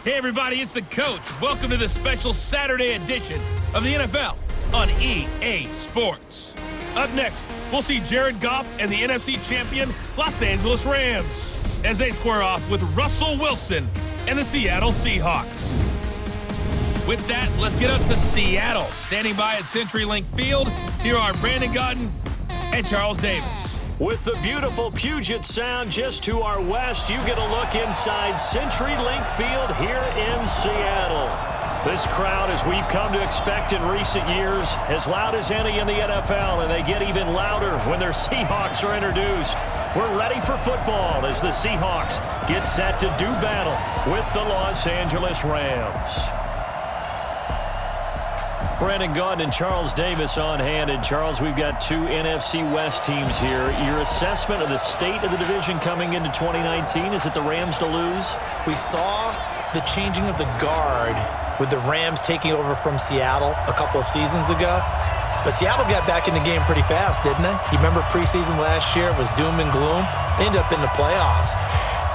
Hey everybody, it's the coach. Welcome to the special Saturday edition of the NFL on EA Sports. Up next, we'll see Jared Goff and the NFC champion Los Angeles Rams as they square off with Russell Wilson and the Seattle Seahawks. With that, let's get up to Seattle. Standing by at CenturyLink Field, here are Brandon Gaudin and Charles Davis. With the beautiful Puget Sound just to our west, you get a look inside CenturyLink Field here in Seattle. This crowd, as we've come to expect in recent years, as loud as any in the NFL, and they get even louder when their Seahawks are introduced. We're ready for football as the Seahawks get set to do battle with the Los Angeles Rams. Brandon Gaudin and Charles Davis on hand. And Charles, we've got two NFC West teams here. Your assessment of the state of the division coming into 2019, is it the Rams to lose? We saw the changing of the guard with the Rams taking over from Seattle a couple of seasons ago. But Seattle got back in the game pretty fast, didn't they? You remember preseason last year? It was doom and gloom. They ended up in the playoffs.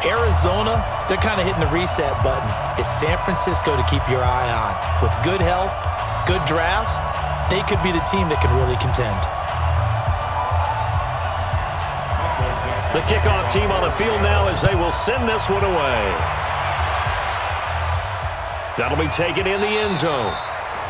Arizona, they're kind of hitting the reset button. It's San Francisco to keep your eye on. With good health, good drafts, they could be the team that can really contend. The kickoff team on the field now as they will send this one away. That'll be taken in the end zone.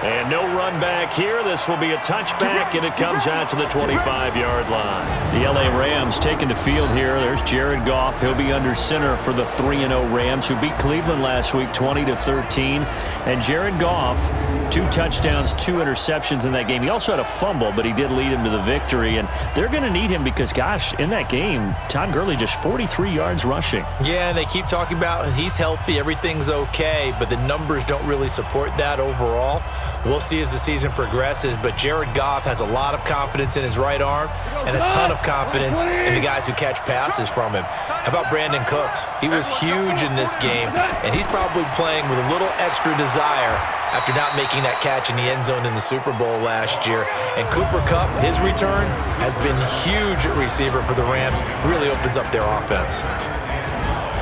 And no run back here. This will be a touchback, and it comes out to the 25-yard line. The LA Rams taking the field here. There's Jared Goff. He'll be under center for the 3-0 Rams, who beat Cleveland last week 20-13. And Jared Goff, 2 touchdowns, 2 interceptions in that game. He also had a fumble, but he did lead him to the victory. And they're going to need him because, gosh, in that game, Todd Gurley just 43 yards rushing. Yeah, and they keep talking about he's healthy, everything's okay, but the numbers don't really support that overall. We'll see as the season progresses, but Jared Goff has a lot of confidence in his right arm and a ton of confidence in the guys who catch passes from him. How about Brandon Cooks? He was huge in this game, and he's probably playing with a little extra desire after not making that catch in the end zone in the Super Bowl last year. And Cooper Kupp, his return has been huge at receiver for the Rams. Really opens up their offense.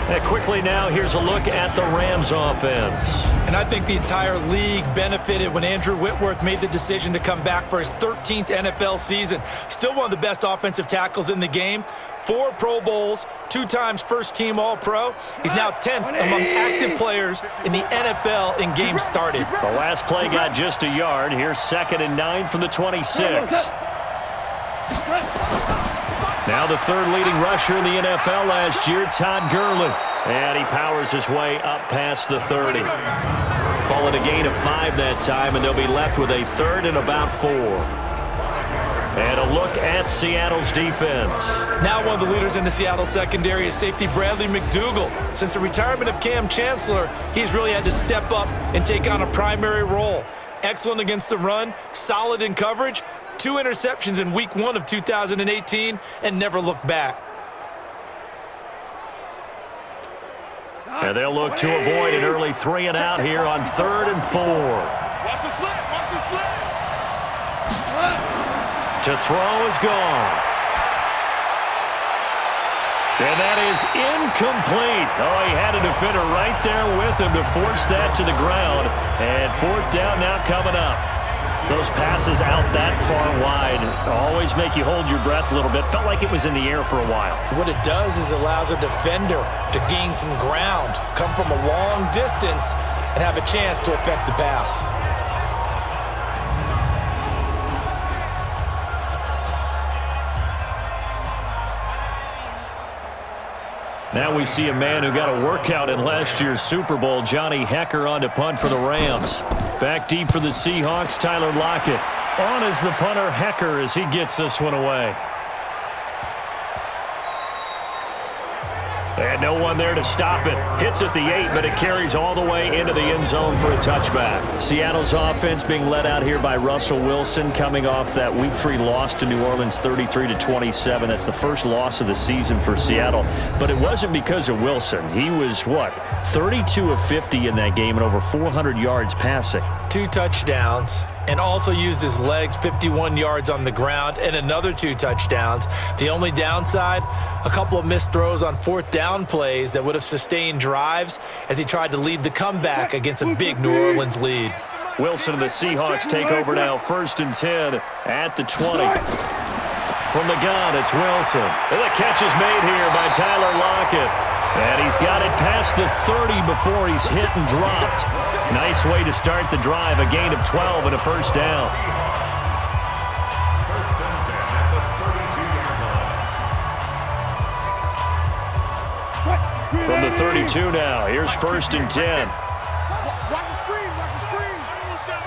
And quickly now, here's a look at the Rams offense. And I think the entire league benefited when Andrew Whitworth made the decision to come back for his 13th NFL season. Still one of the best offensive tackles in the game. 4 Pro Bowls, 2 times first-team All-Pro. He's now 10th among active players in the NFL in games started. The last play got just a yard. Here's 2nd and 9 from the 26. Now the 3rd leading rusher in the NFL last year, Todd Gurley. And he powers his way up past the 30. Call it a gain of 5 that time, and they'll be left with a 3rd and about 4. And a look at Seattle's defense. Now one of the leaders in the Seattle secondary is safety Bradley McDougald. Since the retirement of Cam Chancellor, he's really had to step up and take on a primary role. Excellent against the run, solid in coverage, 2 interceptions in week 1 of 2018, and never looked back. And they'll look to avoid an early 3 and out here on 3rd and 4. Watch the slip, watch the slip. To throw is Goff. And that is incomplete. Oh, he had a defender right there with him to force that to the ground. And 4th down now coming up. Those passes out that far wide always make you hold your breath a little bit. Felt like it was in the air for a while. What it does is allows a defender to gain some ground, come from a long distance, and have a chance to affect the pass. Now we see a man who got a workout in last year's Super Bowl, Johnny Hekker, on to punt for the Rams. Back deep for the Seahawks, Tyler Lockett. On as the punter, Hekker, as he gets this one away. And no one there to stop it. Hits at the 8, but it carries all the way into the end zone for a touchback. Seattle's offense being led out here by Russell Wilson, coming off that Week 3 loss to New Orleans 33-27. That's the first loss of the season for Seattle. But it wasn't because of Wilson. He was, 32 of 50 in that game and over 400 yards passing. 2 touchdowns, and also used his legs, 51 yards on the ground, and another 2 touchdowns. The only downside, a couple of missed throws on 4th down plays that would have sustained drives as he tried to lead the comeback against a big New Orleans lead. Wilson and the Seahawks take over now, 1st and 10 at the 20. From the gun, it's Wilson. And the catch is made here by Tyler Lockett. And he's got it past the 30 before he's hit and dropped. Nice way to start the drive, a gain of 12 and a 1st down. From the 32 now, here's 1st and 10. Watch the screen, watch the screen.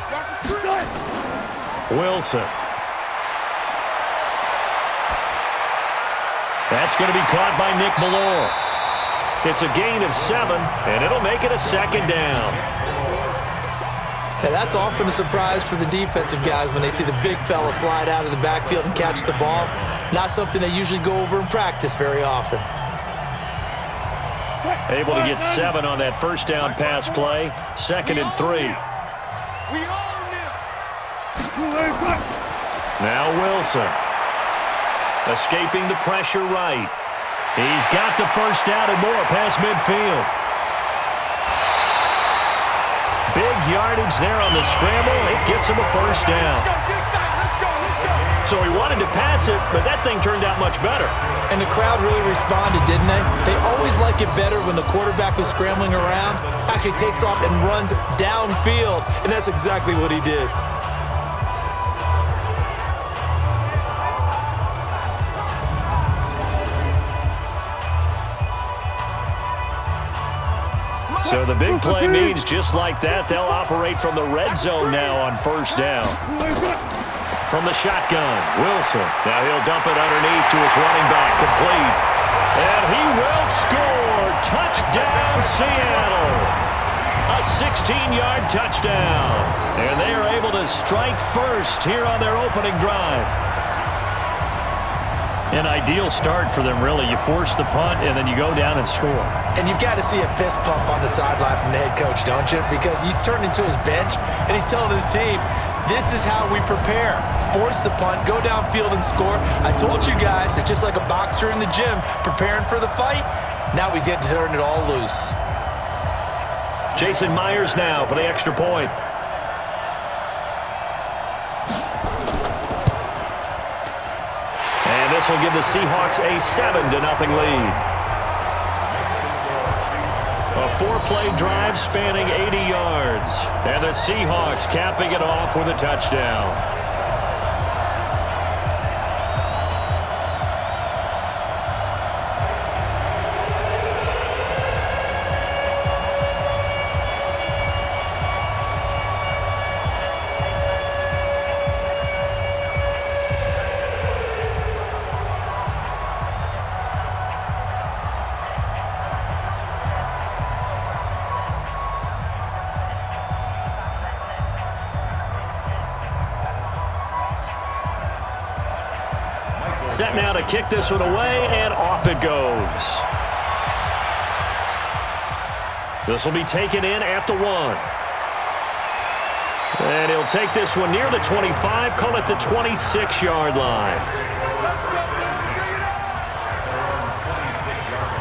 Watch the screen. Wilson. That's going to be caught by Nick Ballore. It's a gain of 7, and it'll make it a 2nd down. Now that's often a surprise for the defensive guys when they see the big fella slide out of the backfield and catch the ball. Not something they usually go over in practice very often. Able to get 7 on that 1st down pass play. 2nd and 3. We own them. Now Wilson. Escaping the pressure right. He's got the 1st down and more past midfield. Big yardage there on the scramble. It gets him a 1st down. So he wanted to pass it, but that thing turned out much better. And the crowd really responded, didn't they? They always like it better when the quarterback is scrambling around, actually takes off and runs downfield, and that's exactly what he did. So the big play means just like that, they'll operate from the red zone now on 1st down. From the shotgun, Wilson. Now he'll dump it underneath to his running back, complete. And he will score. Touchdown, Seattle. A 16-yard touchdown. And they are able to strike first here on their opening drive. An ideal start for them, really. You force the punt, and then you go down and score. And you've got to see a fist pump on the sideline from the head coach, don't you? Because he's turned into his bench, and he's telling his team, this is how we prepare. Force the punt, go downfield and score. I told you guys, it's just like a boxer in the gym preparing for the fight. Now we get to turn it all loose. Jason Myers now for the extra point. And this will give the Seahawks a 7-0 lead. A 4-play drive spanning 80 yards. And the Seahawks capping it off with a touchdown. Set now to kick this one away, and off it goes. This will be taken in at the 1. And he'll take this one near the 25, call it the 26-yard line.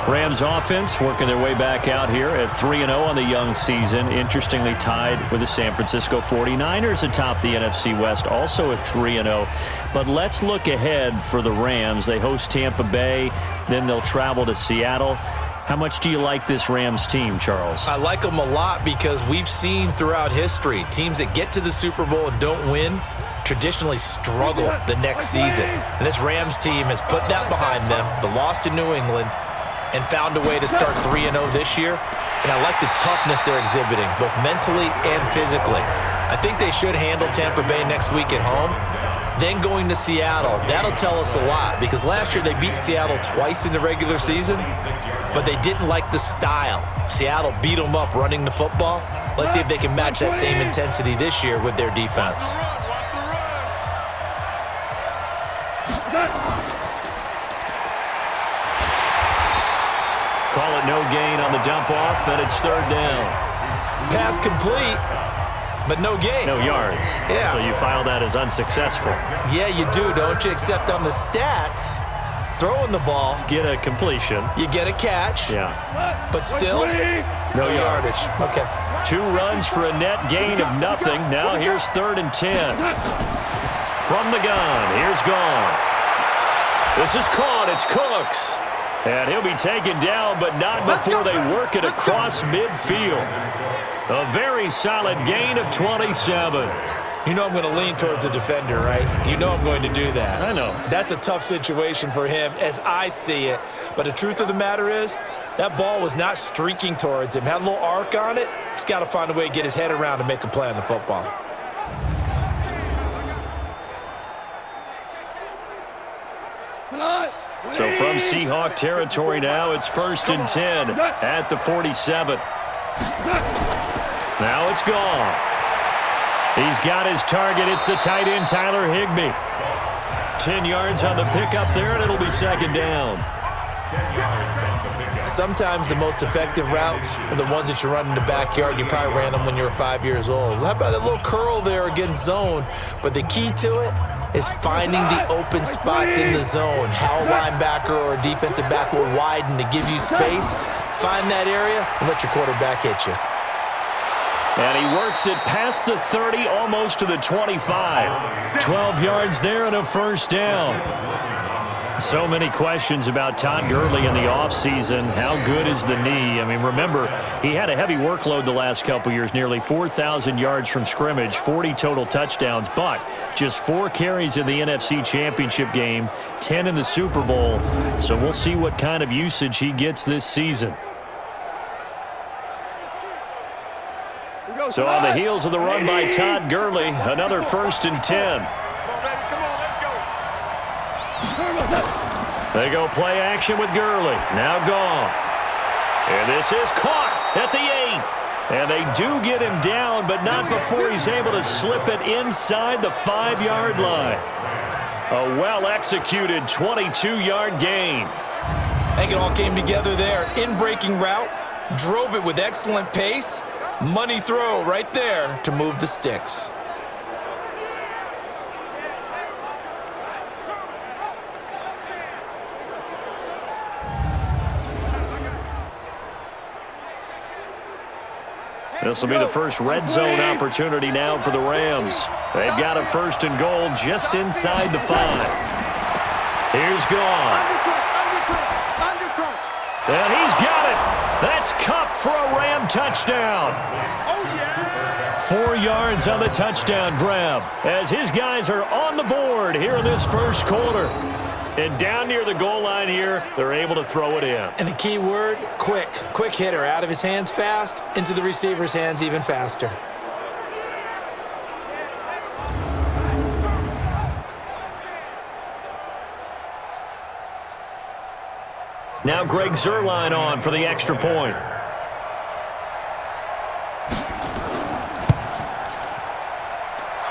Rams offense working their way back out here at 3-0 on the young season. Interestingly tied with the San Francisco 49ers atop the NFC West, also at 3-0. But let's look ahead for the Rams. They host Tampa Bay, then they'll travel to Seattle. How much do you like this Rams team, Charles? I like them a lot because we've seen throughout history teams that get to the Super Bowl and don't win traditionally struggle the next season. And this Rams team has put that behind them, the loss to New England, and found a way to start 3-0 this year. And I like the toughness they're exhibiting, both mentally and physically. I think they should handle Tampa Bay next week at home. Then going to Seattle, that'll tell us a lot because last year they beat Seattle twice in the regular season, but they didn't like the style. Seattle beat them up running the football. Let's see if they can match that same intensity this year with their defense. Call it no gain on the dump off, and it's 3rd down. Pass complete. but no gain. No yards. Yeah. So you file that as unsuccessful. Yeah, you do, don't you? Except on the stats, throwing the ball, Get a completion. you get a catch, Yeah. but still, no yardage. Okay. 2 runs for a net gain of nothing. Now here's 3rd and 10. From the gun, here's Goff. This is caught. It's Cooks. And he'll be taken down, but not before they work it across midfield. A very solid gain of 27. You know I'm going to lean towards the defender, right? You know I'm going to do that. I know. That's a tough situation for him as I see it. But the truth of the matter is, that ball was not streaking towards him. Had a little arc on it. He's got to find a way to get his head around and make a play on the football. So from Seahawk territory now, it's 1st and 10 at the 47. Now it's Goff. He's got his target. It's the tight end, Tyler Higbee. 10 yards on the pickup there, and it'll be 2nd down. Sometimes the most effective routes are the ones that you run in the backyard. You probably ran them when you were 5 years old. How about that little curl there against zone? But the key to it is finding the open spots in the zone. How a linebacker or a defensive back will widen to give you space. Find that area and let your quarterback hit you. And he works it past the 30, almost to the 25. 12 yards there and a 1st down. So many questions about Todd Gurley in the offseason. How good is the knee? I mean, remember, he had a heavy workload the last couple years, nearly 4,000 yards from scrimmage, 40 total touchdowns, but just 4 carries in the NFC Championship game, 10 in the Super Bowl. So we'll see what kind of usage he gets this season. So on the heels of the run by Todd Gurley, another 1st and 10. They go play action with Gurley. Now Goff. And this is caught at the 8. And they do get him down, but not before he's able to slip it inside the 5-yard line. A well-executed 22-yard gain. I think it all came together there. In-breaking route, drove it with excellent pace. Money throw right there to move the sticks. This will be the first red zone opportunity now for the Rams. They've got a 1st and goal just inside the 5. Here's Goff. And he's got it. That's Kupp for a Ram touchdown. 4 yards on the touchdown grab as his guys are on the board here in this 1st quarter. And down near the goal line here, they're able to throw it in. And the key word, quick. Quick hitter. Out of his hands fast, into the receiver's hands even faster. Now Greg Zuerlein on for the extra point.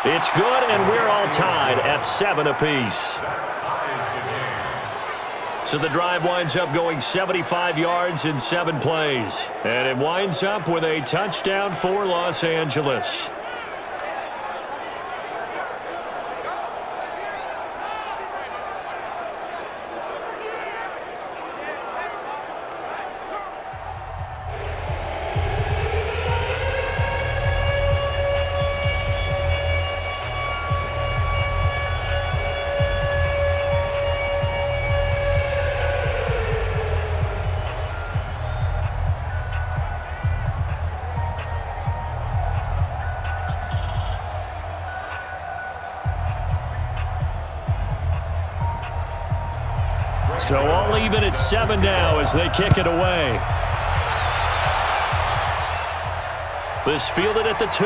It's good, and we're all tied at 7 apiece. So the drive winds up going 75 yards in 7 plays. And it winds up with a touchdown for Los Angeles. So all even at 7 now as they kick it away. This fielded at the 2.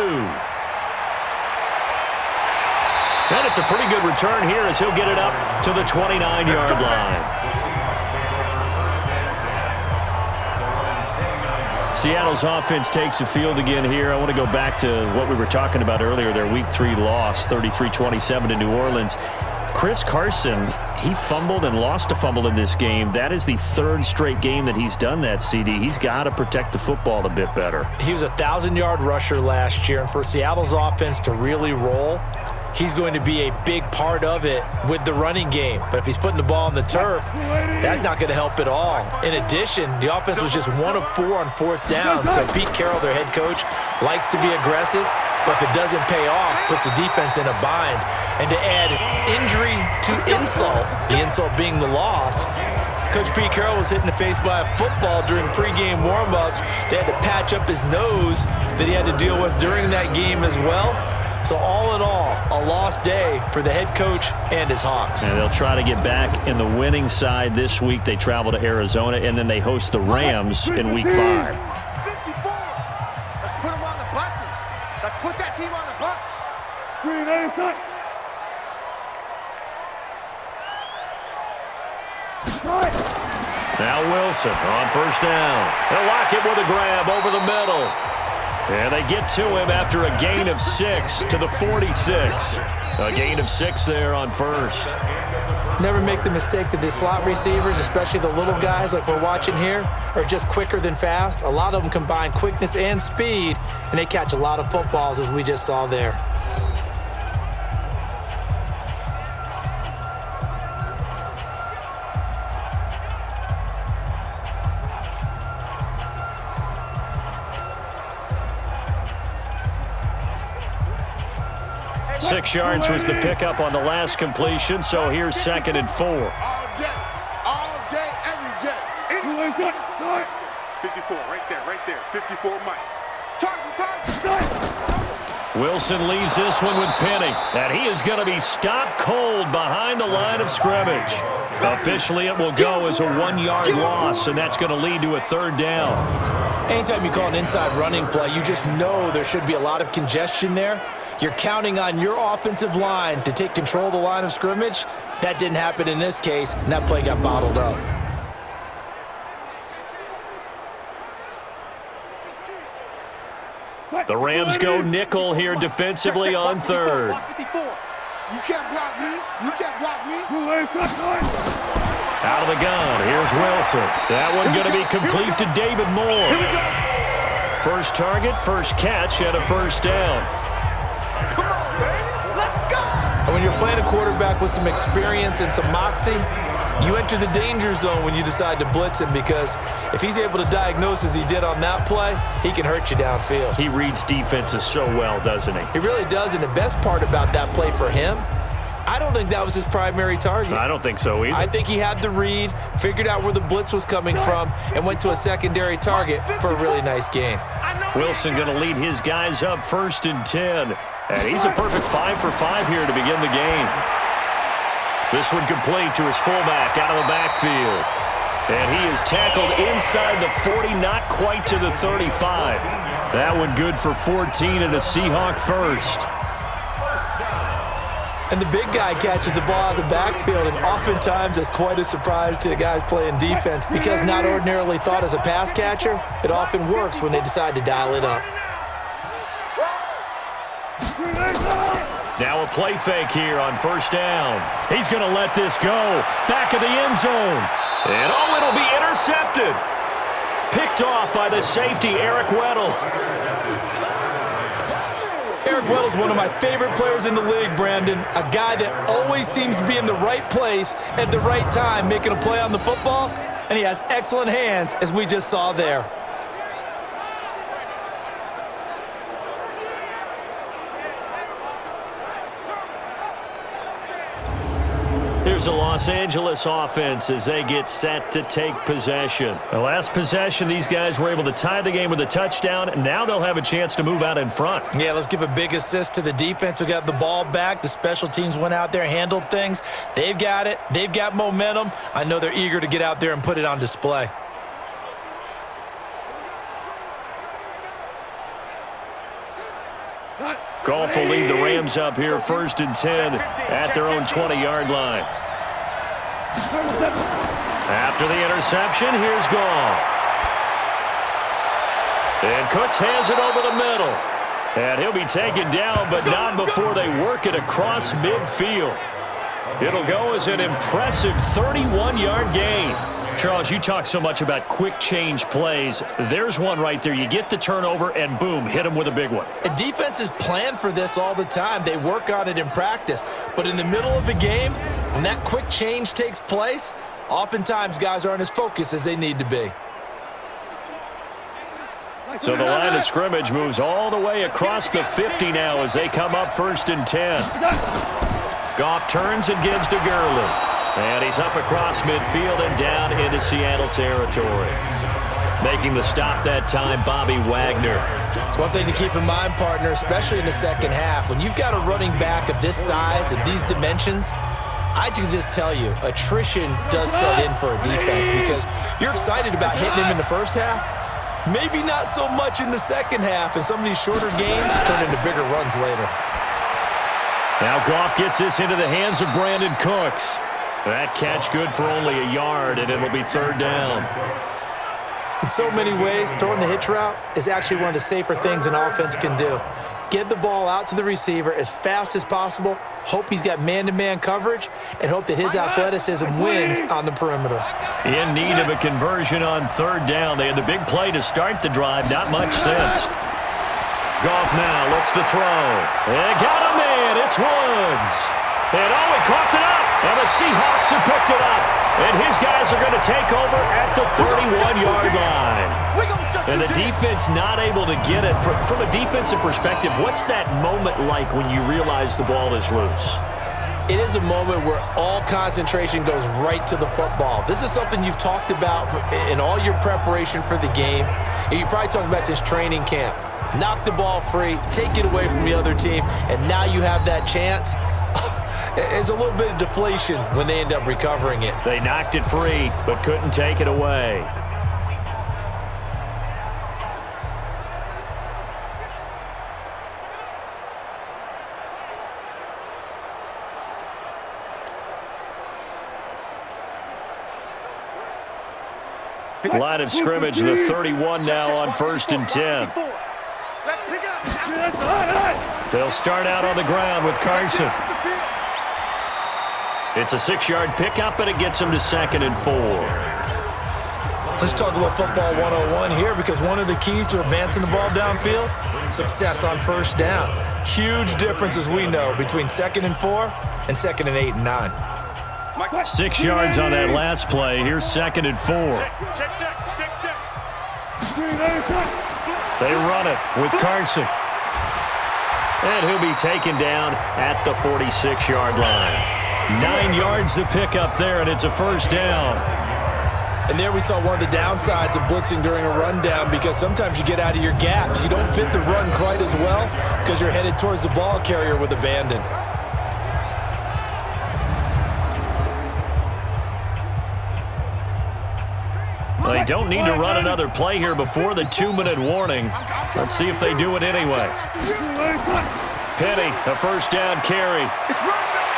And it's a pretty good return here as he'll get it up to the 29-yard line. Seattle's offense takes the field again here. I want to go back to what we were talking about earlier, their Week 3 loss, 33-27 to New Orleans. Chris Carson, He fumbled and lost a fumble in this game. That is the third straight game that he's done that, CD. He's got to protect the football a bit better. He was a 1,000-yard rusher last year, and for Seattle's offense to really roll, he's going to be a big part of it with the running game. But if he's putting the ball on the turf, that's not going to help at all. In addition, the offense was just 1 of 4 on 4th down. So Pete Carroll, their head coach, likes to be aggressive, but if it doesn't pay off, puts the defense in a bind. And to add injury to insult, the insult being the loss, Coach Pete Carroll was hit in the face by a football during pregame warmups. They had to patch up his nose that he had to deal with during that game as well. So all in all, a lost day for the head coach and his Hawks. And they'll try to get back in the winning side this week. They travel to Arizona, and then they host the Rams in Week 5. 54. Let's put them on the buses. Let's put that team on the bus. Green, cut. Now Wilson on first down. They'll lock it with a grab over the middle. And they get to him after a gain of 6 to the 46. A gain of 6 there on first. Never make the mistake that the slot receivers, especially the little guys like we're watching here, are just quicker than fast. A lot of them combine quickness and speed, and they catch a lot of footballs, as we just saw there. Six yards was the pickup on the last completion, so here's 2nd and 4. All day, every day. 54, right there. 54, Mike. Target. Wilson leaves this one with Penny, and he is going to be stopped cold behind the line of scrimmage. Officially, it will go as a 1-yard loss, and that's going to lead to a 3rd down. Anytime you call an inside running play, you just know there should be a lot of congestion there. You're counting on your offensive line to take control of the line of scrimmage. That didn't happen in this case, and that play got bottled up. The Rams go nickel here defensively on 3rd. You can't block me. Out of the gun, here's Wilson. That one going to be complete to David Moore. First target, first catch, and a 1st down. Come on, baby. Let's go. And when you're playing a quarterback with some experience and some moxie, you enter the danger zone when you decide to blitz him, because if he's able to diagnose as he did on that play, he can hurt you downfield. He reads defenses so well, doesn't he? He really does, and the best part about that play for him, I don't think that was his primary target. I don't think so either. I think he had the read, figured out where the blitz was coming from, and went to a secondary target for a really nice gain. Wilson going to lead his guys up 1st and 10. And he's a perfect 5 for 5 here to begin the game. This one complete to his fullback out of the backfield. And he is tackled inside the 40, not quite to the 35. That one good for 14 and a Seahawk first. And the big guy catches the ball out of the backfield, and oftentimes that's quite a surprise to the guys playing defense, because not ordinarily thought as a pass catcher, it often works when they decide to dial it up. Now a play fake here on 1st down. He's going to let this go. Back of the end zone. And it'll be intercepted. Picked off by the safety, Eric Weddle. Eric Weddle's one of my favorite players in the league, Brandon. A guy that always seems to be in the right place at the right time, making a play on the football, and he has excellent hands, as we just saw there. Here's a Los Angeles offense as they get set to take possession. The last possession, these guys were able to tie the game with a touchdown, and now they'll have a chance to move out in front. Yeah, let's give a big assist to the defense who got the ball back. The special teams went out there, handled things. They've got it. They've got momentum. I know they're eager to get out there and put it on display. Goff will lead the Rams up here 1st and 10 at their own 20-yard line. After the interception, here's Goff. And Cooks has it over the middle. And he'll be taken down, but not before they work it across midfield. It'll go as an impressive 31-yard gain. Charles, you talk so much about quick change plays. There's one right there. You get the turnover, and boom, hit them with a big one. And defenses plan for this all the time. They work on it in practice. But in the middle of a game, when that quick change takes place, oftentimes guys aren't as focused as they need to be. So the line of scrimmage moves all the way across the 50 now as they come up 1st and 10. Goff turns and gives to Gurley. And he's up across midfield and down into Seattle territory. Making the stop that time, Bobby Wagner. One thing to keep in mind, partner, especially in the second half, when you've got a running back of this size and these dimensions, I can just tell you, attrition does set in for a defense because you're excited about hitting him in the first half. Maybe not so much in the second half, and some of these shorter gains turn into bigger runs later. Now Goff gets this into the hands of Brandon Cooks. That catch good for only a yard, and it'll be 3rd down. In so many ways, throwing the hitch route is actually one of the safer things an offense can do. Get the ball out to the receiver as fast as possible, hope he's got man-to-man coverage, and hope that his athleticism wins on the perimeter. In need of a conversion on 3rd down. They had the big play to start the drive, not much since. Goff now looks to throw. And got him in. It's Woods. And he coughed it up. And the Seahawks have picked it up. And his guys are going to take over at the 31-yard line. And the defense not able to get it. From a defensive perspective, what's that moment like when you realize the ball is loose? It is a moment where all concentration goes right to the football. This is something you've talked about in all your preparation for the game. And you probably talked about since training camp. Knock the ball free, take it away from the other team, and now you have that chance. There's a little bit of deflation when they end up recovering it. They knocked it free, but couldn't take it away. Line of scrimmage, the 31 now on 1st and 10. They'll start out on the ground with Carson. It's a 6-yard pickup, and it gets him to 2nd and 4. Let's talk a little football 101 here, because one of the keys to advancing the ball downfield, success on 1st down. Huge difference, as we know, between 2nd and 4 and 2nd and 8 and 9. 6 yards on that last play. Here's 2nd and 4. They run it with Carson. And he'll be taken down at the 46-yard line. 9 yards to pick up there, and it's a 1st down. And there we saw one of the downsides of blitzing during a rundown, because sometimes you get out of your gaps. You don't fit the run quite as well because you're headed towards the ball carrier with abandon. They don't need to run another play here before the 2-minute warning. Let's see if they do it anyway. Penny, a 1st down carry.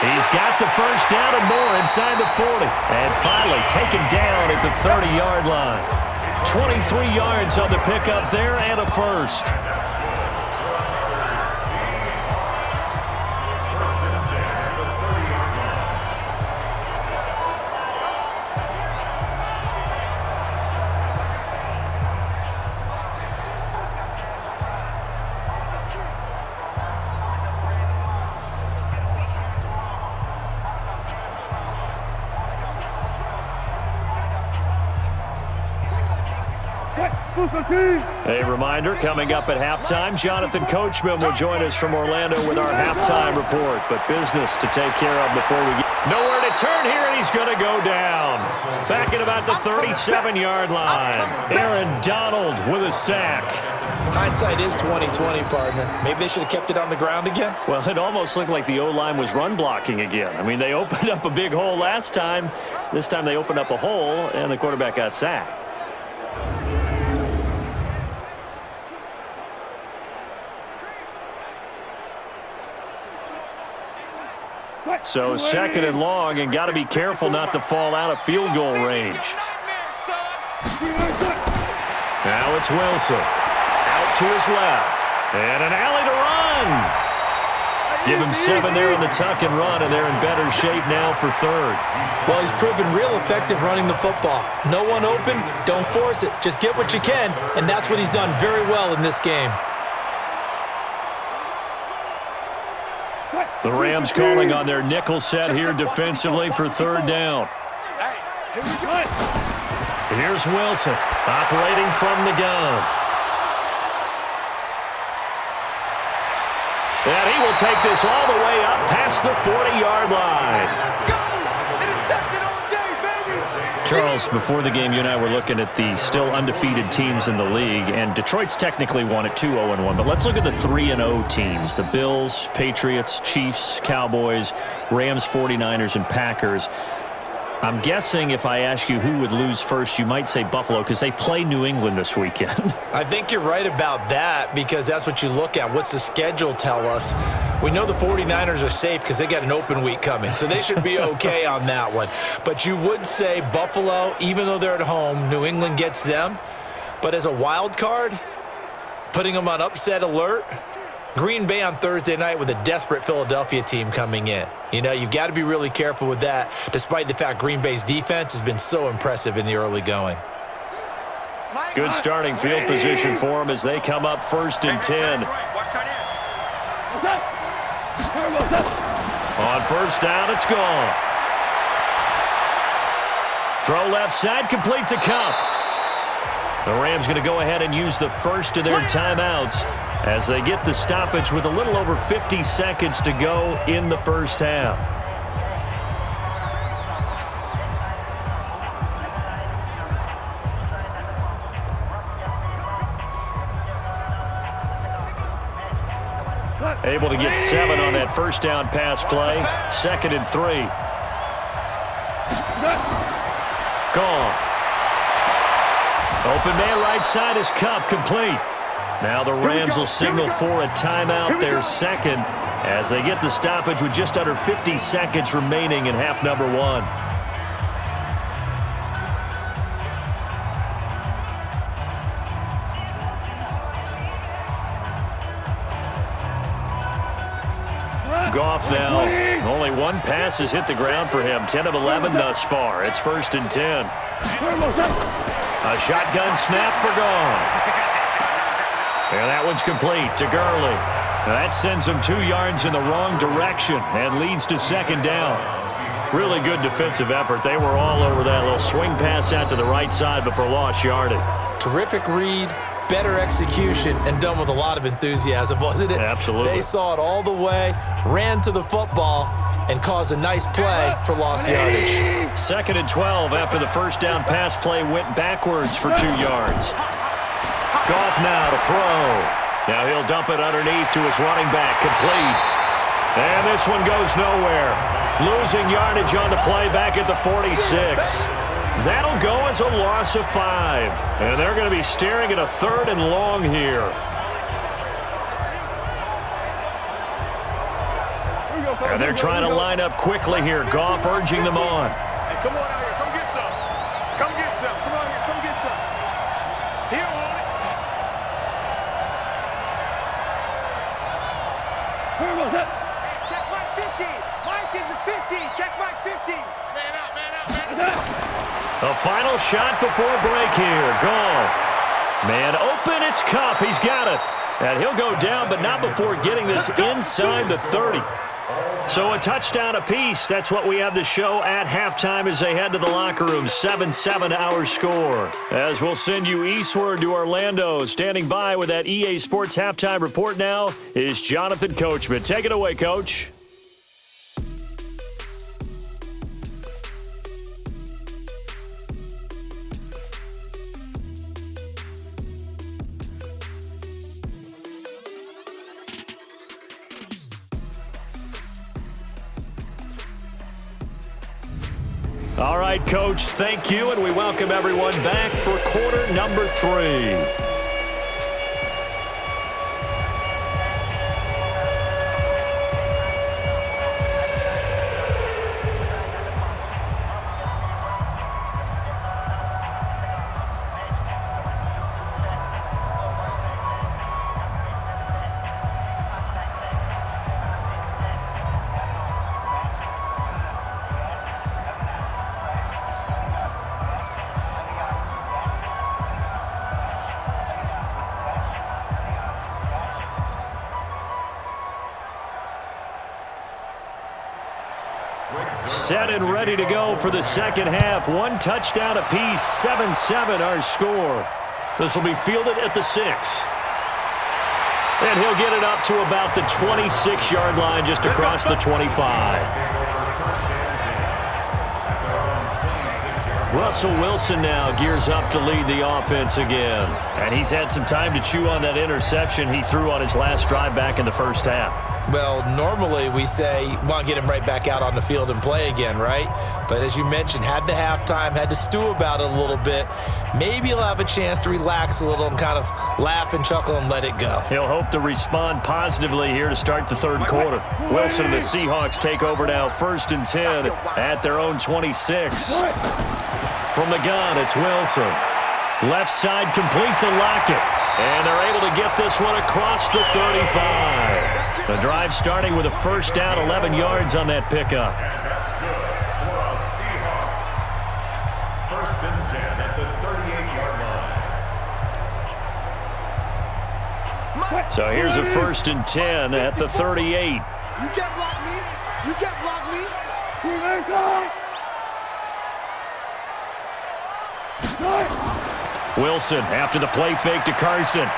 He's got the 1st down and more inside the 40. And finally taken down at the 30-yard line. 23 yards on the pickup there and a 1st. A reminder, coming up at halftime, Jonathan Coachman will join us from Orlando with our halftime report. But business to take care of before we get nowhere to turn here, and he's going to go down. Back at about the 37-yard line. Aaron Donald with a sack. Hindsight is 20/20, partner. Maybe they should have kept it on the ground again. Well, it almost looked like the O-line was run blocking again. I mean, they opened up a big hole last time. This time they opened up a hole, and the quarterback got sacked. So 2nd and long, and got to be careful not to fall out of field goal range. Now it's Wilson. Out to his left. And an alley to run. Give him 7 there in the tuck and run, and they're in better shape now for third. Well, he's proven real effective running the football. No one open, don't force it. Just get what you can, and that's what he's done very well in this game. The Rams calling on their nickel set here defensively for third down. Here's Wilson operating from the gun. And he will take this all the way up past the 40-yard line. Charles, before the game, you and I were looking at the still undefeated teams in the league, and Detroit's technically won at 2-0-1, but let's look at the 3-0 teams. The Bills, Patriots, Chiefs, Cowboys, Rams, 49ers, and Packers. I'm guessing if I ask you who would lose first, you might say Buffalo because they play New England this weekend. I think you're right about that because that's what you look at. What's the schedule tell us? We know the 49ers are safe because they got an open week coming, so they should be okay on that one. But you would say Buffalo, even though they're at home, New England gets them. But as a wild card, putting them on upset alert, Green Bay on Thursday night with a desperate Philadelphia team coming in. You know, you've got to be really careful with that, despite the fact Green Bay's defense has been so impressive in the early going. Good starting field position for them as they come up 1st and 10. On 1st down, it's gone. Throw left side, complete to Cup. The Rams going to go ahead and use the first of their timeouts as they get the stoppage with a little over 50 seconds to go in the first half. Able to get 7 on that first down pass play. 2nd and 3. Gone. Open man right side is Cup, complete. Now the Rams will signal for a timeout, their second, as they get the stoppage with just under 50 seconds remaining in half number 1. Goff now. Only one pass has hit the ground for him. 10 of 11 thus far. It's 1st and 10. A shotgun snap for Goff. And that one's complete to Gurley. That sends him 2 yards in the wrong direction and leads to 2nd down. Really good defensive effort. They were all over that little swing pass out to the right side before lost yardage. Terrific read, better execution, and done with a lot of enthusiasm, wasn't it? Absolutely. They saw it all the way, ran to the football, and caused a nice play for lost yardage. 2nd and 12 after the first down pass play went backwards for 2 yards. Goff now to throw. Now he'll dump it underneath to his running back, complete. And this one goes nowhere. Losing yardage on the play back at the 46. That'll go as a loss of 5. And they're going to be staring at a 3rd and long here. And they're trying to line up quickly here. Goff urging them on. Hey, come on out here. Come get some. Come get some. Come on here. Come get some. Here on it. Where was it? Check Mike 50. Mike is a 50. Check Mike 50. Man out, man out, man out. A final shot before break here. Goff. Man open, it's Cup. He's got it. And he'll go down, but not before getting this inside the 30. So a touchdown apiece. That's what we have the show at halftime as they head to the locker room. 7-7 our score. As we'll send you eastward to Orlando. Standing by with that EA Sports halftime report now is Jonathan Coachman. Take it away, Coach. All right, Coach, thank you, and we welcome everyone back for quarter number 3. set and ready to go for the second half. One touchdown apiece, 7-7 our score. This will be fielded at the 6. And he'll get it up to about the 26-yard line, just across the 25. Russell Wilson now gears up to lead the offense again. And he's had some time to chew on that interception he threw on his last drive back in the first half. Well, normally we say, want to get him right back out on the field and play again, right? But as you mentioned, had the halftime, had to stew about it a little bit. Maybe he'll have a chance to relax a little and kind of laugh and chuckle and let it go. He'll hope to respond positively here to start the third quarter. Wilson and the Seahawks take over now, 1st and 10 at their own 26. From the gun, it's Wilson. Left side complete to Lockett. And they're able to get this one across the 35. The drive starting with a first down, 11 yards on that pickup. First and 10 at the 38-yard line. So here's a 1st and 10 at the 38. You can't block me. You can't block me. Wilson after the play fake to Carson.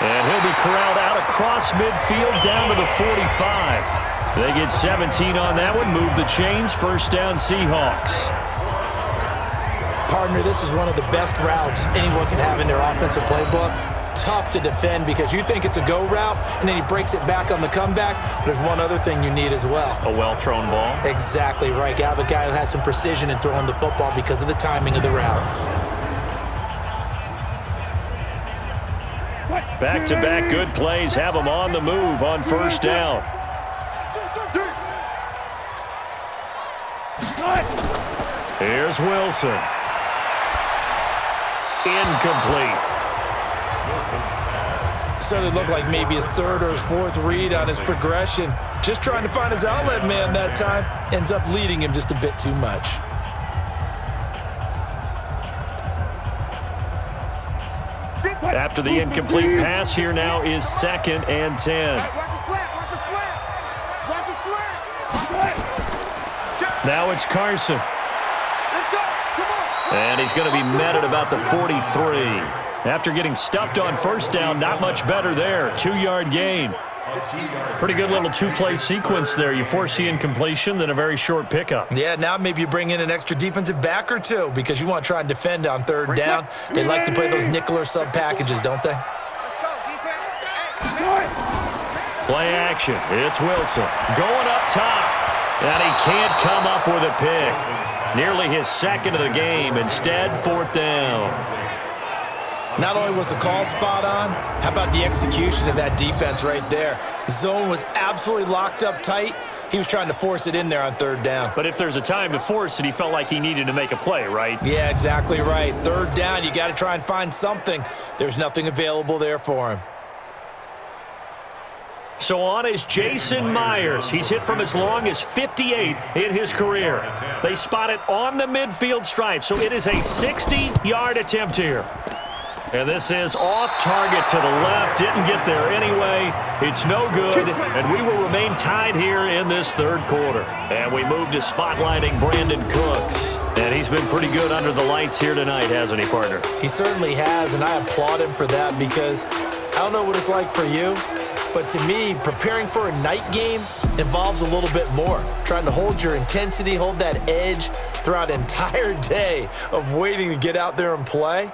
And he'll be corralled out across midfield down to the 45. They get 17 on that one, move the chains, first down Seahawks. Partner, this is one of the best routes anyone can have in their offensive playbook. Tough to defend because you think it's a go route, and then he breaks it back on the comeback. There's one other thing you need as well. A well-thrown ball. Exactly right. You have a guy who has some precision in throwing the football because of the timing of the route. Back-to-back good plays have them on the move on first down. Here's Wilson. Incomplete. So it looked like maybe his 3rd or his 4th read on his progression. Just trying to find his outlet man that time. Ends up leading him just a bit too much. After the incomplete pass, here now is 2nd and 10. Watch the slant. Watch the slant. Watch the slant. Now it's Carson. Let's go. Come on. And he's going to be met at about the 43. After getting stuffed on first down, not much better there. 2-yard gain. Pretty good little 2-play sequence there. You force the incompletion, then a very short pickup. Yeah, now maybe you bring in an extra defensive back or two because you want to try and defend on 3rd down. They like to play those nickel or sub packages, don't they? Let's go, defense. Play action. It's Wilson going up top. And he can't come up with a pick. Nearly his 2nd of the game. Instead, 4th down. Not only was the call spot on, how about the execution of that defense right there? Zone was absolutely locked up tight. He was trying to force it in there on 3rd down. But if there's a time to force it, he felt like he needed to make a play, right? Yeah, exactly right. 3rd down, you got to try and find something. There's nothing available there for him. So on is Jason Myers. He's hit from as long as 58 in his career. They spot it on the midfield stripe, so it is a 60-yard attempt here. And this is off target to the left. Didn't get there anyway. It's no good, and we will remain tied here in this 3rd quarter. And we move to spotlighting Brandon Cooks. And he's been pretty good under the lights here tonight, hasn't he, partner? He certainly has, and I applaud him for that because I don't know what it's like for you, but to me, preparing for a night game involves a little bit more. Trying to hold your intensity, hold that edge throughout an entire day of waiting to get out there and play.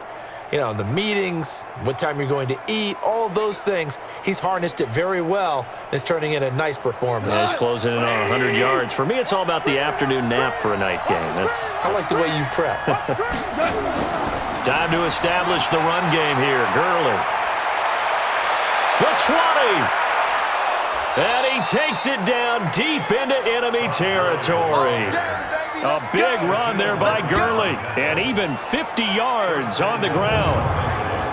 You know, the meetings, what time you're going to eat, all of those things. He's harnessed it very well. It's turning in a nice performance. Yeah, he's closing in on 100 yards. For me, it's all about the afternoon nap for a night game. I like the way you prep. Time to establish the run game here. Gurley. The 20. And he takes it down deep into enemy territory. A big run there by Gurley, and even 50 yards on the ground.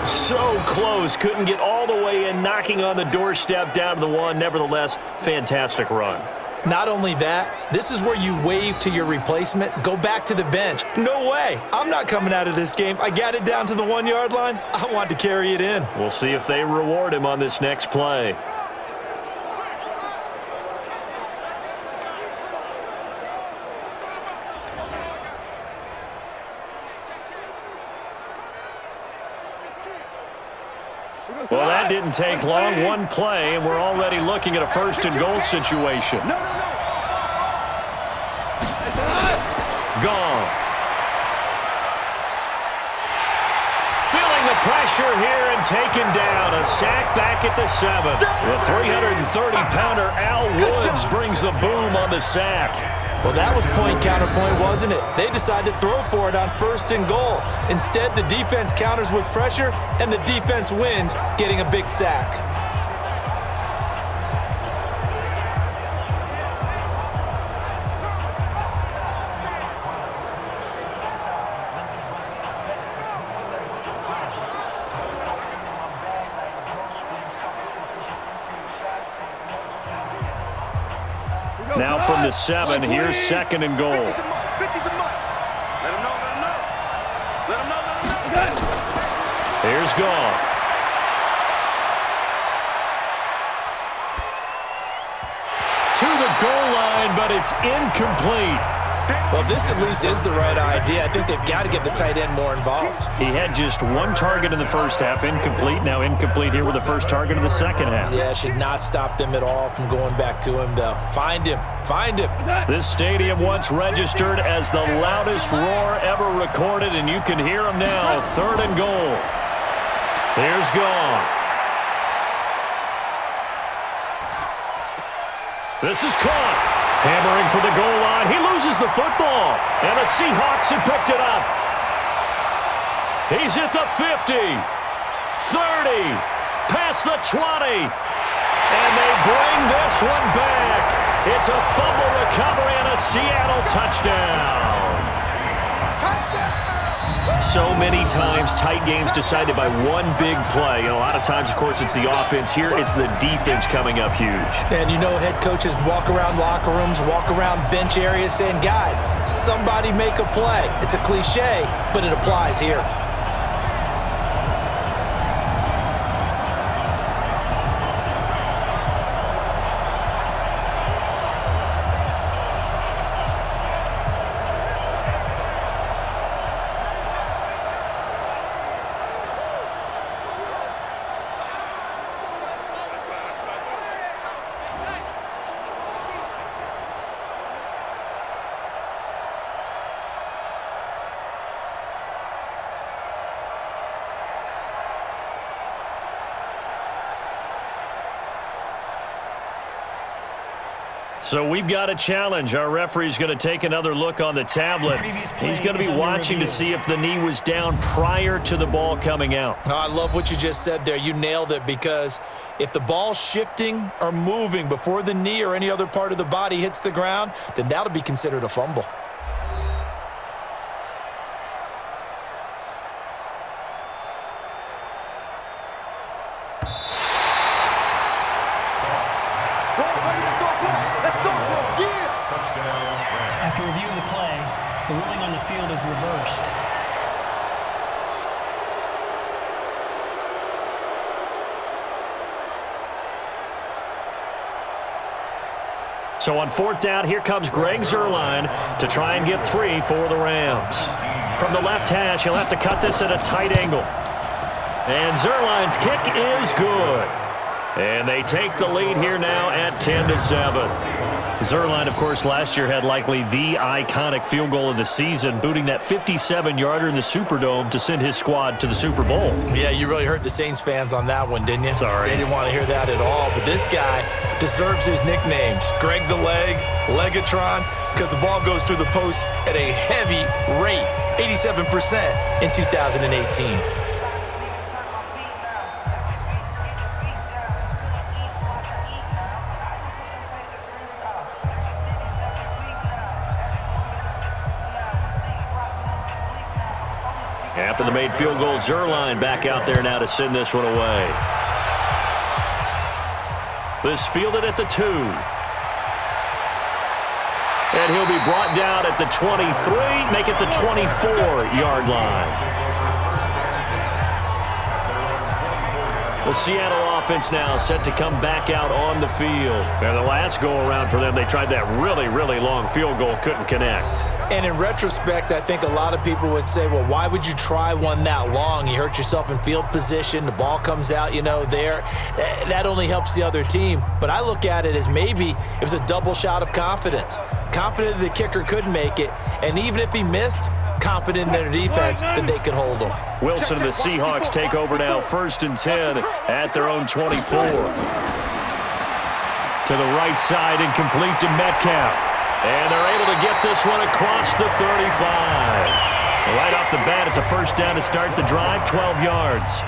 So close, couldn't get all the way in, knocking on the doorstep down to the 1. Nevertheless, fantastic run. Not only that, this is where you wave to your replacement, go back to the bench. No way, I'm not coming out of this game. I got it down to the 1-yard line. I want to carry it in. We'll see if they reward him on this next play. Well, that didn't take long. One play, and we're already looking at a first-and-goal situation. Goff. Feeling the pressure here and taken down. A sack back at the 7. The 330-pounder Al Woods brings the boom on the sack. Well, that was point counterpoint, wasn't it? They decided to throw for it on first and goal. Instead, the defense counters with pressure, and the defense wins, getting a big sack. Now from the 7, here's second and goal. 50's the money. Let him know, let him know. Let him know, let him know. Here's Goff. To the goal line, but it's incomplete. Well, this at least is the right idea. I think they've got to get the tight end more involved. He had just one target in the first half, incomplete. Now incomplete here with the first target in the second half. Yeah, should not stop them at all from going back to him, though. Find him. Find him. This stadium once registered as the loudest roar ever recorded, and you can hear him now. Third and goal. Here's Goff. This is caught. Hammering for the goal line. He loses the football. And the Seahawks have picked it up. He's at the 50. 30. Past the 20. And they bring this one back. It's a fumble recovery and a Seattle touchdown. So many times, tight games decided by one big play. And a lot of times, of course, it's the offense. Here, it's the defense coming up huge. And you know head coaches walk around locker rooms, walk around bench areas saying, guys, somebody make a play. It's a cliche, but it applies here. So we've got a challenge. Our referee's going to take another look on the tablet. He's going to be watching to see if the knee was down prior to the ball coming out. Oh, I love what you just said there. You nailed it, because if the ball's shifting or moving before the knee or any other part of the body hits the ground, then that'll be considered a fumble. After review of the play, the ruling on the field is reversed. So on fourth down, here comes Greg Zuerlein to try and get 3 for the Rams. From the left hash, he'll have to cut this at a tight angle. And Zuerlein's kick is good. And they take the lead here now at 10-7. Zuerlein, of course, last year had likely the iconic field goal of the season, booting that 57-yarder in the Superdome to send his squad to the Super Bowl. Yeah, you really hurt the Saints fans on that one, didn't you? Sorry. They didn't want to hear that at all. But this guy deserves his nicknames. Greg the Leg, Legatron, because the ball goes through the post at a heavy rate, 87% in 2018. After the made field goal, Zuerlein back out there now to send this one away. This fielded at the 2. And he'll be brought down at the 23, make it the 24-yard line. The Seattle offense now set to come back out on the field. And the last go-around for them, they tried that really, really long field goal, couldn't connect. And in retrospect, I think a lot of people would say, well, why would you try one that long? You hurt yourself in field position. The ball comes out, there. That only helps the other team. But I look at it as maybe it was a double shot of confidence. Confident the kicker could make it. And even if he missed, confident in their defense that they could hold him. Wilson and the Seahawks take over now, 1st and 10 at their own 24. To the right side and complete to Metcalf. And they're able to get this one across the 35. Right off the bat, it's a first down to start the drive, 12 yards.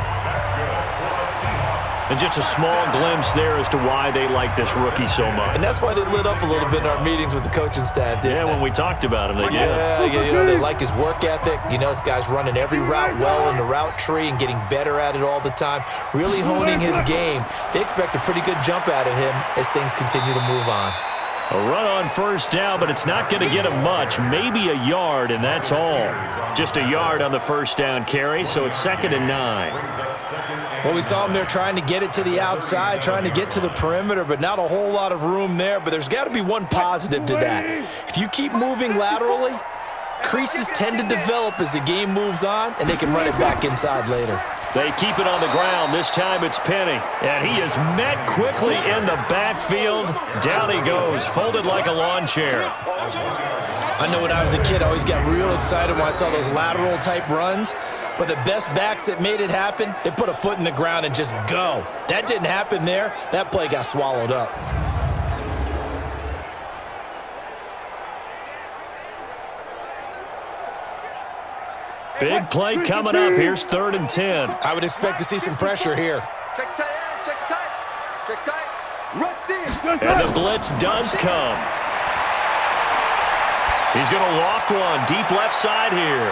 And just a small glimpse there as to why they like this rookie so much. And that's why they lit up a little bit in our meetings with the coaching staff, didn't they? When we talked about him, they did. Yeah, they like his work ethic. This guy's running every route well in the route tree and getting better at it all the time, really honing his game. They expect a pretty good jump out of him as things continue to move on. A run on first down, but it's not going to get him much. Maybe a yard, and that's all. Just a yard on the first down carry, so it's 2nd and 9. Well, we saw him there trying to get it to the outside, trying to get to the perimeter, but not a whole lot of room there. But there's got to be one positive to that. If you keep moving laterally, creases tend to develop as the game moves on, and they can run it back inside later. They keep it on the ground. This time it's Penny. And he is met quickly in the backfield. Down he goes, folded like a lawn chair. I know when I was a kid, I always got real excited when I saw those lateral type runs. But the best backs that made it happen, they put a foot in the ground and just go. That didn't happen there. That play got swallowed up. Big play coming up. Here's 3rd and 10. I would expect to see some pressure here. Check tight end, check tight. Check tight. Rush in. And the blitz does come. He's going to loft one deep left side here.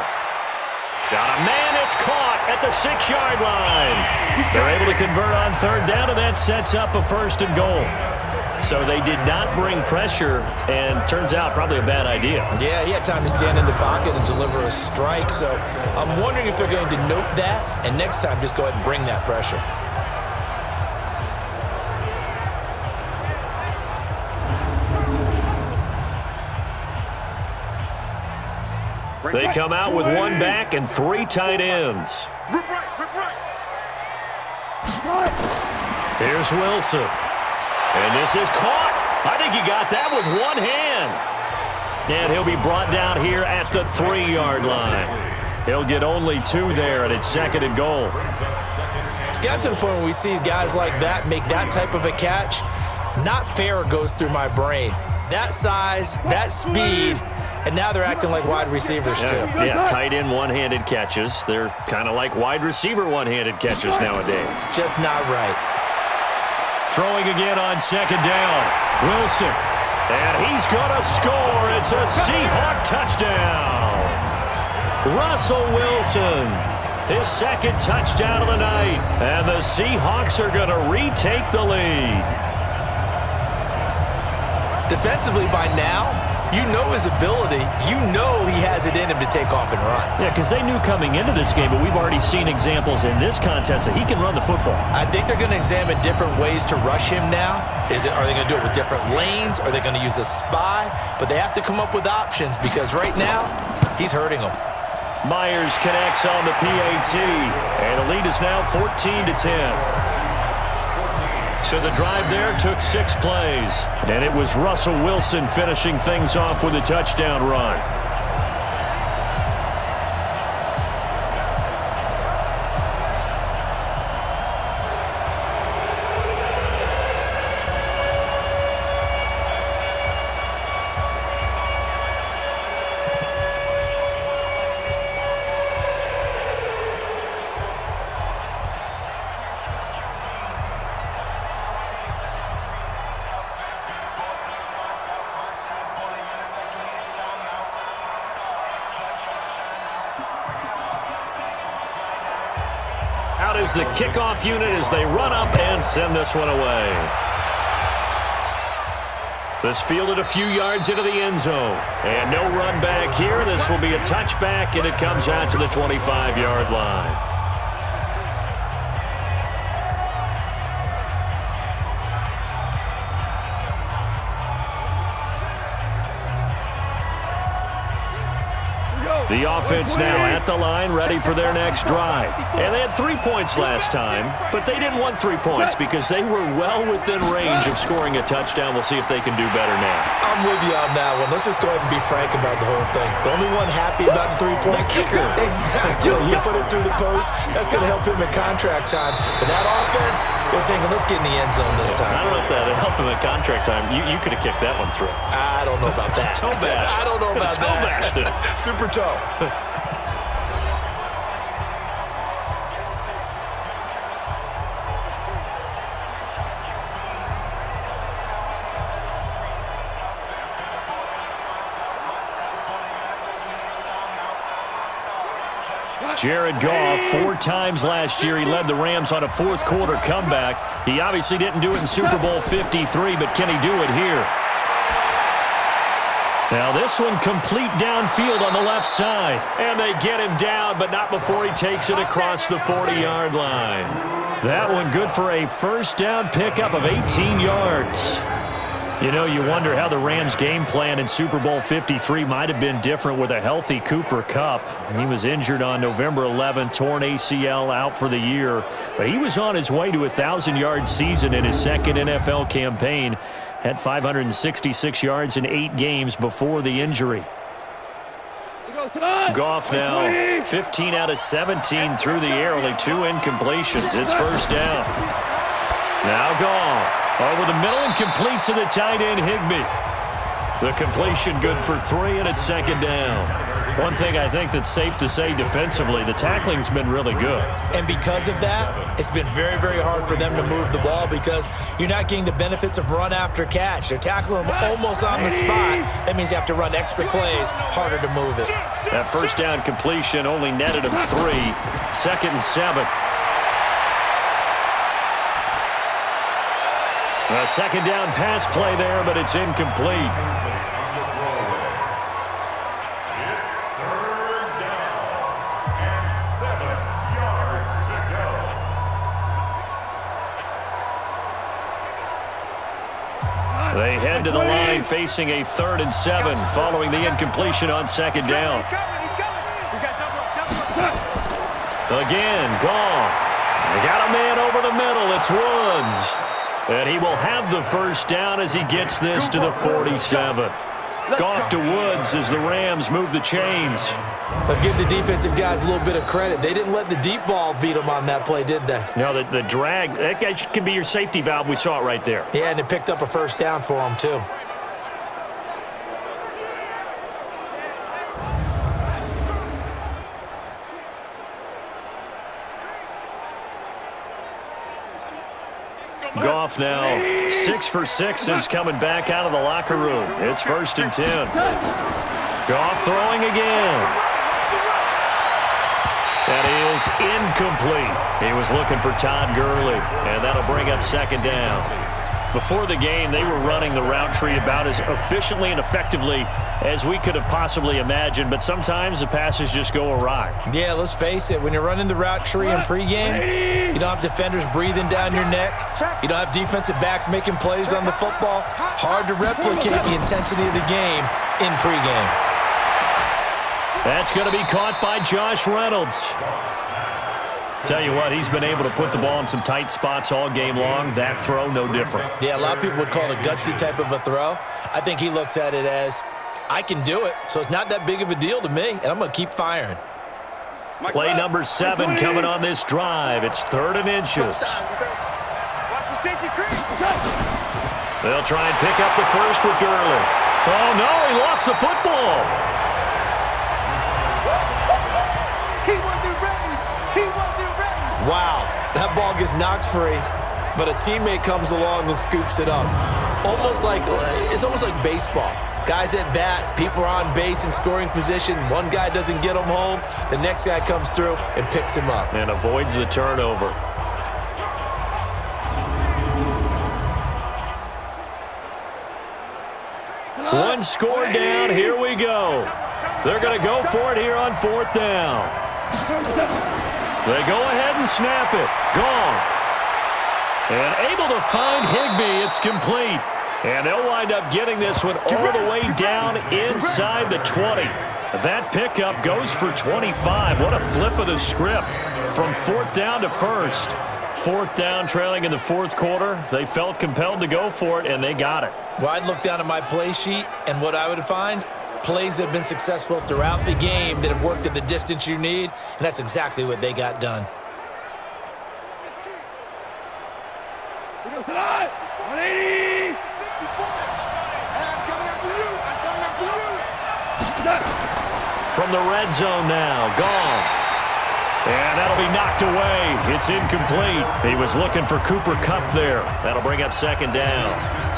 Got a man, it's caught at the 6-yard line. They're able to convert on 3rd down, and that sets up a 1st and goal. So they did not bring pressure, and turns out probably a bad idea. Yeah, he had time to stand in the pocket and deliver a strike. So I'm wondering if they're going to note that, and next time just go ahead and bring that pressure. They come out with one back and 3 tight ends. Rip right. Here's Wilson. And this is caught. I think he got that with one hand. And he'll be brought down here at the 3-yard line. He'll get only 2 there, and it's 2nd and goal. It's got to the point where we see guys like that make that type of a catch. Not fair goes through my brain. That size, that speed, and now they're acting like wide receivers too. Yeah, tight end one-handed catches. They're kind of like wide receiver one-handed catches nowadays. Just not right. Throwing again on 2nd down. Wilson. And he's going to score. It's a Seahawk touchdown. Russell Wilson. His 2nd touchdown of the night. And the Seahawks are going to retake the lead. Defensively by now, you know his ability. You know he has it in him to take off and run. Yeah, because they knew coming into this game, but we've already seen examples in this contest that he can run the football. I think they're going to examine different ways to rush him now. Are they going to do it with different lanes? Are they going to use a spy? But they have to come up with options because right now, he's hurting them. Myers connects on the PAT, and the lead is now 14-10. So the drive there took 6 plays, and it was Russell Wilson finishing things off with a touchdown run. Out is the kickoff unit as they run up and send this one away. This fielded a few yards into the end zone. And no run back here. This will be a touchback, and it comes out to the 25-yard line. The offense now at the line, ready for their next drive. And they had 3 points last time, but they didn't want 3 points because they were well within range of scoring a touchdown. We'll see if they can do better now. I'm with you on that one. Let's just go ahead and be frank about the whole thing. The only one happy about the three-point kicker. Exactly. You put it through the post. That's going to help him at contract time. But that offense, they're thinking, let's get in the end zone this time. I don't know if that helped him at contract time. You could have kicked that one through. I don't know about that. Toe bash. I don't know about Toe bashed it. Super toe. Jared Goff, 4 times last year, he led the Rams on a fourth-quarter comeback. He obviously didn't do it in Super Bowl 53, but can he do it here? Now this one complete downfield on the left side. And they get him down, but not before he takes it across the 40-yard line. That one good for a first down pickup of 18 yards. You know, you wonder how the Rams' game plan in Super Bowl 53 might have been different with a healthy Cooper Kupp. He was injured on November 11th, torn ACL, out for the year. But he was on his way to a 1,000-yard season in his second NFL campaign. Had 566 yards in 8 games before the injury. Goff now 15 out of 17 through the air, only 2 incompletions. It's first down. Now Goff. Over the middle and complete to the tight end, Higbee. The completion good for 3, and it's second down. One thing I think that's safe to say defensively, the tackling's been really good. And because of that, it's been very, very hard for them to move the ball because you're not getting the benefits of run after catch. They're tackling them almost on the spot. That means you have to run extra plays, harder to move it. That first down completion only netted him 3. Second and 7. A second down pass play there, but it's incomplete. It's third down and 7 yards to go. They head to the line facing a 3rd and 7 following the incompletion on second down. Again, Goff. They got a man over the middle. It's Woods. And he will have the first down as he gets this to the 47. Goff to Woods as the Rams move the chains. But give the defensive guys a little bit of credit. They didn't let the deep ball beat them on that play, did they? No, the drag, that guy can be your safety valve. We saw it right there. Yeah, and it picked up a first down for them, too. Goff now 6 for 6 since coming back out of the locker room. It's 1st and 10. Goff throwing again. That is incomplete. He was looking for Todd Gurley, and that'll bring up second down. Before the game, they were running the route tree about as efficiently and effectively as we could have possibly imagined, but sometimes the passes just go awry. Yeah, let's face it. When you're running the route tree in pregame, you don't have defenders breathing down your neck. You don't have defensive backs making plays on the football. Hard to replicate the intensity of the game in pregame. That's going to be caught by Josh Reynolds. Tell you what, he's been able to put the ball in some tight spots all game long. That throw, no different. Yeah, a lot of people would call it a gutsy type of a throw. I think he looks at it as, I can do it, so it's not that big of a deal to me, and I'm going to keep firing. Play number 7 coming on this drive. It's 3rd and inches. They'll try and pick up the first with Gurley. Oh, no, he lost the football. He wasn't ready. He wasn't ready. Wow, that ball gets knocked free, but a teammate comes along and scoops it up. It's almost like baseball. Guys at bat, people are on base in scoring position. One guy doesn't get him home. The next guy comes through and picks him up. And avoids the turnover. One score down. Here we go. They're going to go for it here on 4th down. They go ahead and snap it. Goff. And able to find Higbee. It's complete. And they'll wind up getting this one all the way down inside the 20. That pickup goes for 25. What a flip of the script from 4th down to 1st. 4th down, trailing in the 4th quarter. They felt compelled to go for it, and they got it. Well, I'd look down at my play sheet, and what I would find, plays that have been successful throughout the game that have worked at the distance you need, and that's exactly what they got done. 180! I'm coming after you! I'm coming after you! From the red zone now, Goff. And that'll be knocked away. It's incomplete. He was looking for Cooper Kupp there. That'll bring up 2nd down.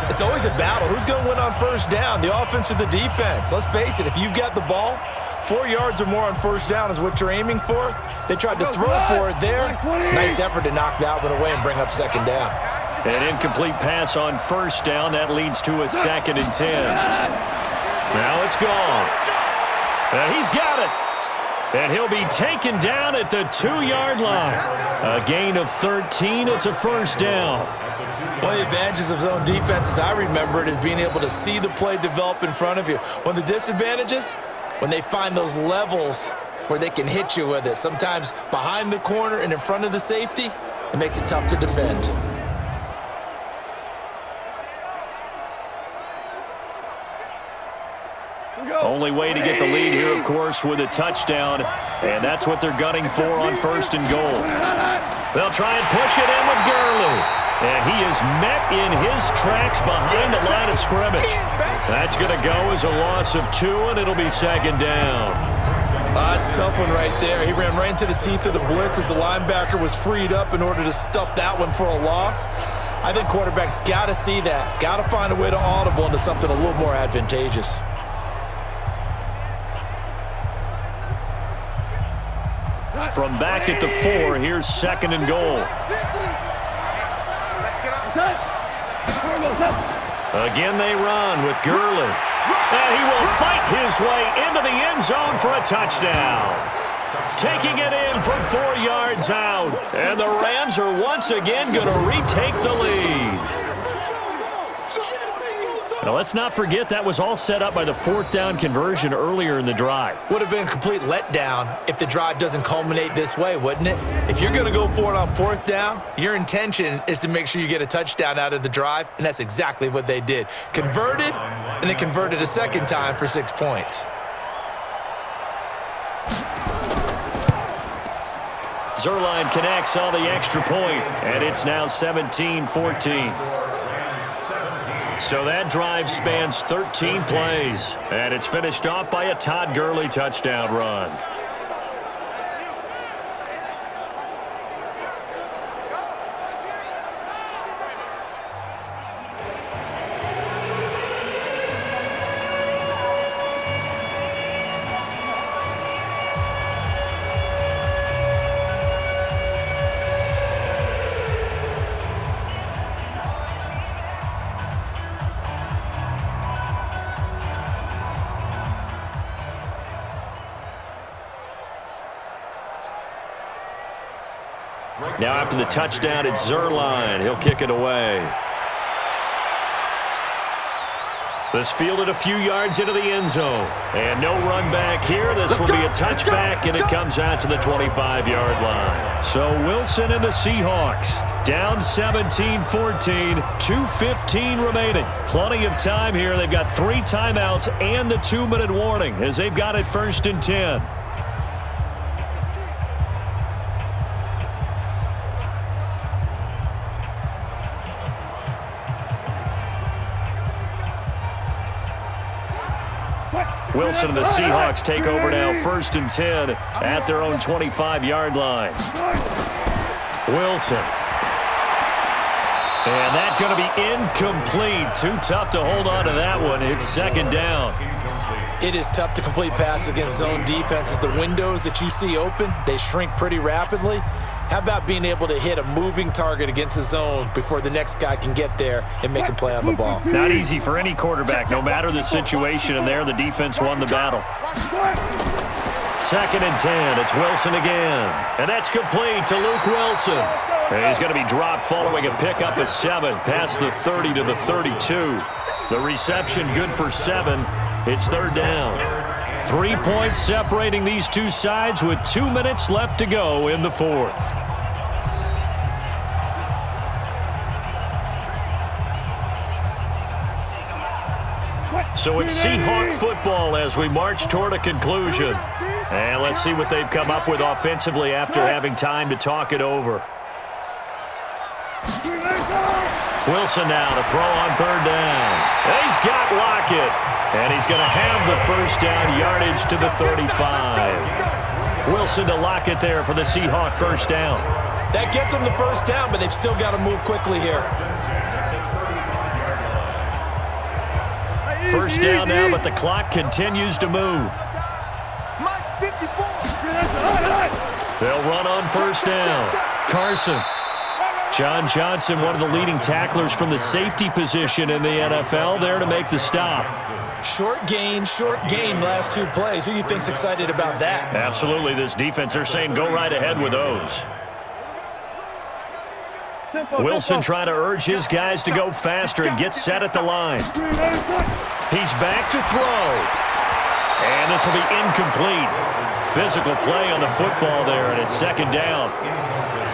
It's always a battle. Who's going to win on 1st down, the offense or the defense? Let's face it, if you've got the ball, 4 yards or more on 1st down is what you're aiming for. They tried to throw for it there. Nice effort to knock that one away and bring up 2nd down. An incomplete pass on 1st down. That leads to a 2nd and 10. Now it's gone. And he's got it. And he'll be taken down at the 2-yard line. A gain of 13. It's a 1st down. One of the advantages of zone defense, as I remember it, is being able to see the play develop in front of you. One of the disadvantages, when they find those levels where they can hit you with it, sometimes behind the corner and in front of the safety, it makes it tough to defend. Only way to get the lead here, of course, with a touchdown. And that's what they're gunning for on 1st and goal. They'll try and push it in with Gurley. And he is met in his tracks behind the line of scrimmage. That's going to go as a loss of 2, and it'll be 2nd down. That's a tough one right there. He ran right into the teeth of the blitz as the linebacker was freed up in order to stuff that one for a loss. I think quarterbacks got to see that. Got to find a way to audible into something a little more advantageous. From back at the 4, here's 2nd and goal. Again they run with Gurley. And he will fight his way into the end zone for a touchdown. Taking it in from 4 yards out. And the Rams are once again going to retake the lead. Now, let's not forget that was all set up by the 4th down conversion earlier in the drive. Would have been a complete letdown if the drive doesn't culminate this way, wouldn't it? If you're going to go for it on 4th down, your intention is to make sure you get a touchdown out of the drive, and that's exactly what they did. Converted, and then converted a 2nd time for 6 points. Zerline connects on the extra point, and it's now 17-14. So that drive spans 13 plays, and it's finished off by a Todd Gurley touchdown run. Now after the touchdown, it's Zerline. He'll kick it away. This fielded a few yards into the end zone. And no run back here. This will be a touchback, and it comes out to the 25-yard line. So Wilson and the Seahawks down 17-14, 2:15 remaining. Plenty of time here. They've got 3 timeouts and the 2-minute warning as they've got it 1st and 10. Wilson and the Seahawks take over now 1st and 10 at their own 25-yard line. Wilson. And that's going to be incomplete. Too tough to hold on to that one. It's 2nd down. It is tough to complete passes against zone defenses. The windows that you see open, they shrink pretty rapidly. How about being able to hit a moving target against a zone before the next guy can get there and make a play on the ball? Not easy for any quarterback, no matter the situation, and there the defense won the battle. 2nd and 10, it's Wilson again. And that's complete to Luke Wilson. And he's going to be dropped following a pickup of 7 past the 30 to the 32. The reception good for 7. It's third down. 3 points separating these two sides with 2 minutes left to go in the fourth. So it's Seahawk football as we march toward a conclusion. And let's see what they've come up with offensively after having time to talk it over. Wilson now to throw on third down. He's got Lockett. And he's going to have the first down yardage to the 35. Wilson to Lockett there for the Seahawk first down. That gets them the first down, but they've still got to move quickly here. First down now, but the clock continues to move. They'll run on first down. Carson. John Johnson, one of the leading tacklers from the safety position in the NFL, there to make the stop. Short gain last 2 plays. Who do you think's excited about that? Absolutely. This defense, they're saying go right ahead with those. Wilson trying to urge his guys to go faster and get set at the line. He's back to throw. And this will be incomplete. Physical play on the football there, and it's second down.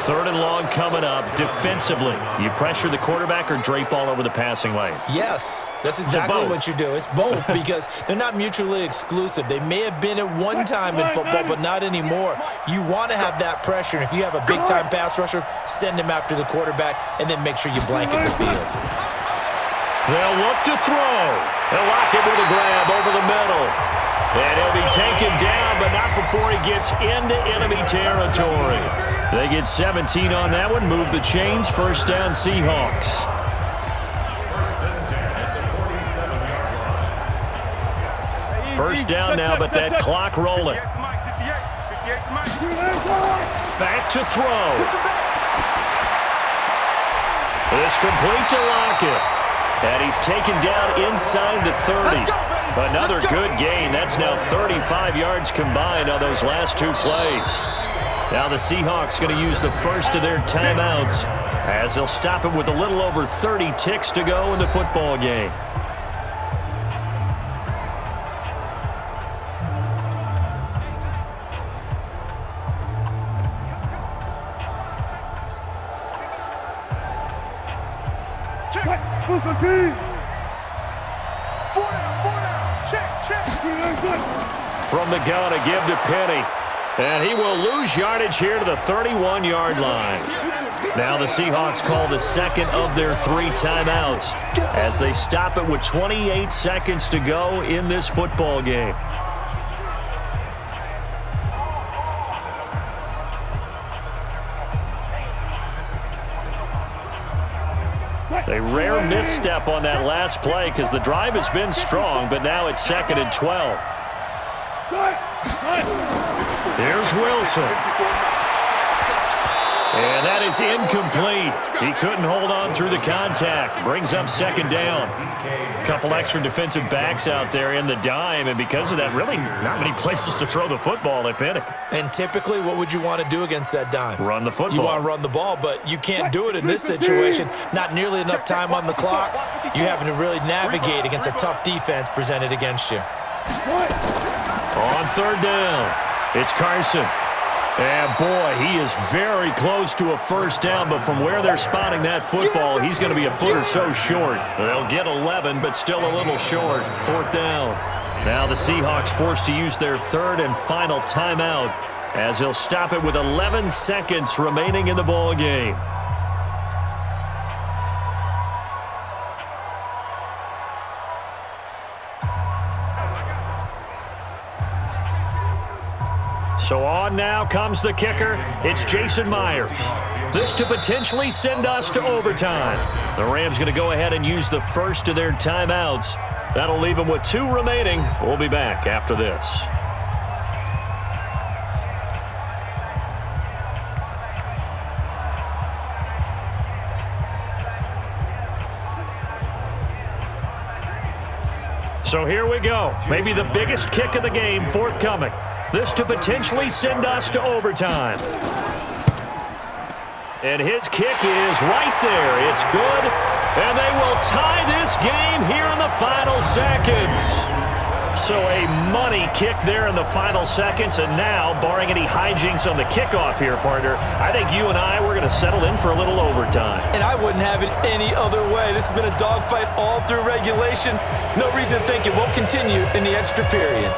Third and long coming up. Defensively, you pressure the quarterback or drape all over the passing lane? Yes, that's exactly what you do. It's both because they're not mutually exclusive. They may have been at one time in football, but not anymore. You want to have that pressure, and if you have a big-time pass rusher, send him after the quarterback, and then make sure you blanket the field. They'll look to throw. They'll lock it with a grab over the middle. And he'll be taken down, but not before he gets into enemy territory. They get 17 on that one, move the chains, first down Seahawks. First down now, but that clock rolling. Back to throw. It's complete to Lockett. And he's taken down inside the 30. Another good gain. That's now 35 yards combined on those last 2 plays. Now the Seahawks going to use the first of their timeouts as they'll stop it with a little over 30 ticks to go in the football game. From the gun, a give to Penny. And he will lose yardage here to the 31-yard line. Now the Seahawks call the second of their 3 timeouts as they stop it with 28 seconds to go in this football game. A rare misstep on that last play because the drive has been strong, but now it's 2nd and 12. Here's Wilson. And that is incomplete. He couldn't hold on through the contact. Brings up second down. A couple extra defensive backs out there in the dime, and because of that, really not many places to throw the football, if any. And typically, what would you want to do against that dime? Run the football. You want to run the ball, but you can't do it in this situation. Not nearly enough time on the clock. You having to really navigate against a tough defense presented against you. On third down, it's Carson. And boy, he is very close to a first down, but from where they're spotting that football, he's going to be a foot or so short. They'll get 11, but still a little short. Fourth down. Now the Seahawks forced to use their third and final timeout as he'll stop it with 11 seconds remaining in the ball game. So on now comes the kicker. It's Jason Myers. This to potentially send us to overtime. The Rams going to go ahead and use the first of their timeouts. That'll leave them with 2 remaining. We'll be back after this. So here we go. Maybe the biggest kick of the game forthcoming. This to potentially send us to overtime. And his kick is right there. It's good. And they will tie this game here in the final seconds. So a money kick there in the final seconds. And now, barring any hijinks on the kickoff here, partner, I think you and I, we're going to settle in for a little overtime. And I wouldn't have it any other way. This has been a dogfight all through regulation. No reason to think it won't continue in the extra period.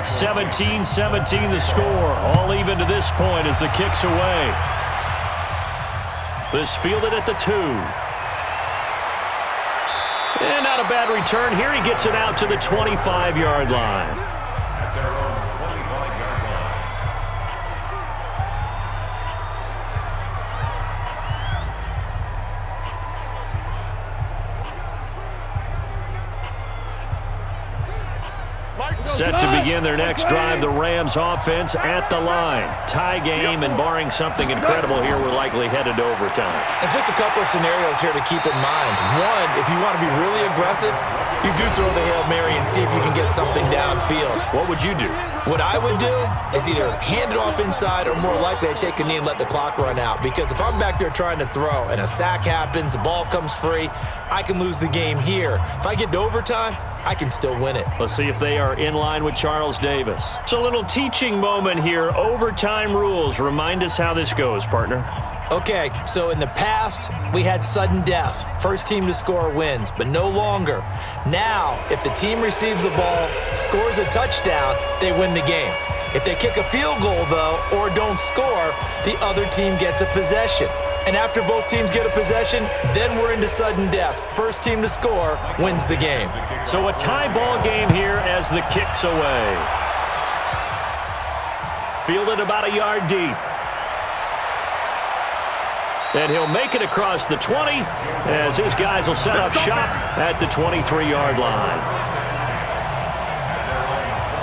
(17-17) the score. All even to this point as the kick's away. This fielded at the 2. And not a bad return here. He gets it out to the 25-yard line. At their own 25-yard line. Set to begin their next drive, the Rams offense at the line. Tie game, and barring something incredible here, we're likely headed to overtime. And just a couple of scenarios here to keep in mind. One, if you want to be really aggressive, you do throw the Hail Mary and see if you can get something downfield. What would you do? What I would do is either hand it off inside or more likely I take a knee and let the clock run out. Because if I'm back there trying to throw and a sack happens, the ball comes free, I can lose the game here. If I get to overtime, I can still win it. Let's see if they are in line with Charles Davis. It's a little teaching moment here. Overtime rules. Remind us how this goes, partner. Okay, so in the past, we had sudden death. First team to score wins, but no longer. Now, if the team receives the ball, scores a touchdown, they win the game. If they kick a field goal, though, or don't score, the other team gets a possession. And after both teams get a possession, then we're into sudden death. First team to score wins the game. So a tie ball game here as the kick's away. Fielded about a yard deep. And he'll make it across the 20 as his guys will set up shop at the 23-yard line.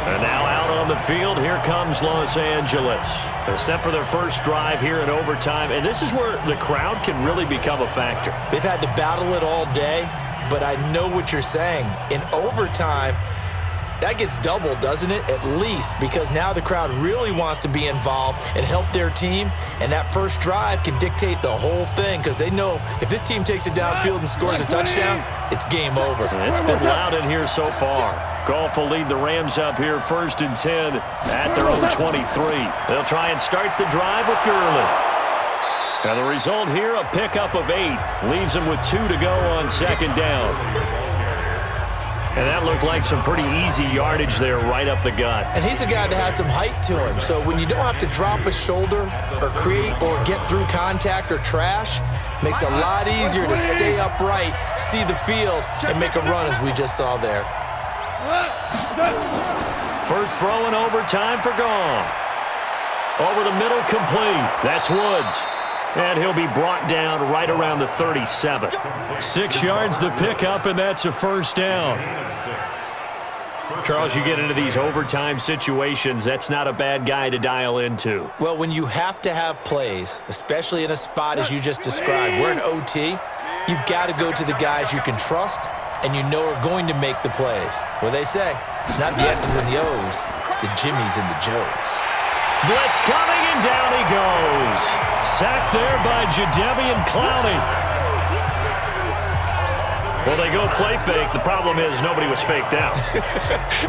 And now out on the field, here comes Los Angeles. They're set for their first drive here in overtime, and this is where the crowd can really become a factor. They've had to battle it all day, but I know what you're saying. In overtime, that gets doubled, doesn't it? At least, because now the crowd really wants to be involved and help their team, and that first drive can dictate the whole thing because they know if this team takes it downfield and scores a touchdown, it's game over. It's been loud in here so far. Goff will lead the Rams up here 1st and 10 at their own 23. They'll try and start the drive with Gurley. And the result here, a pickup of 8. Leaves them with 2 to go on 2nd down. And that looked like some pretty easy yardage there right up the gut. And he's a guy that has some height to him. So when you don't have to drop a shoulder or create or get through contact or trash, makes it a lot easier to stay upright, see the field, and make a run as we just saw there. First throw in overtime for Goff. Over the middle, complete. That's Woods. And he'll be brought down right around the 37. 6 yards the pickup, and that's a first down. Charles, you get into these overtime situations, that's not a bad guy to dial into. Well, when you have to have plays, especially in a spot as you just described, we're in OT, you've got to go to the guys you can trust and you know are going to make the plays. Well, they say, it's not the X's and the O's, it's the Jimmies and the Joes. Blitz coming, and down he goes. Sacked there by Jadeveon Clowney. Well, they go play fake. The problem is nobody was faked out.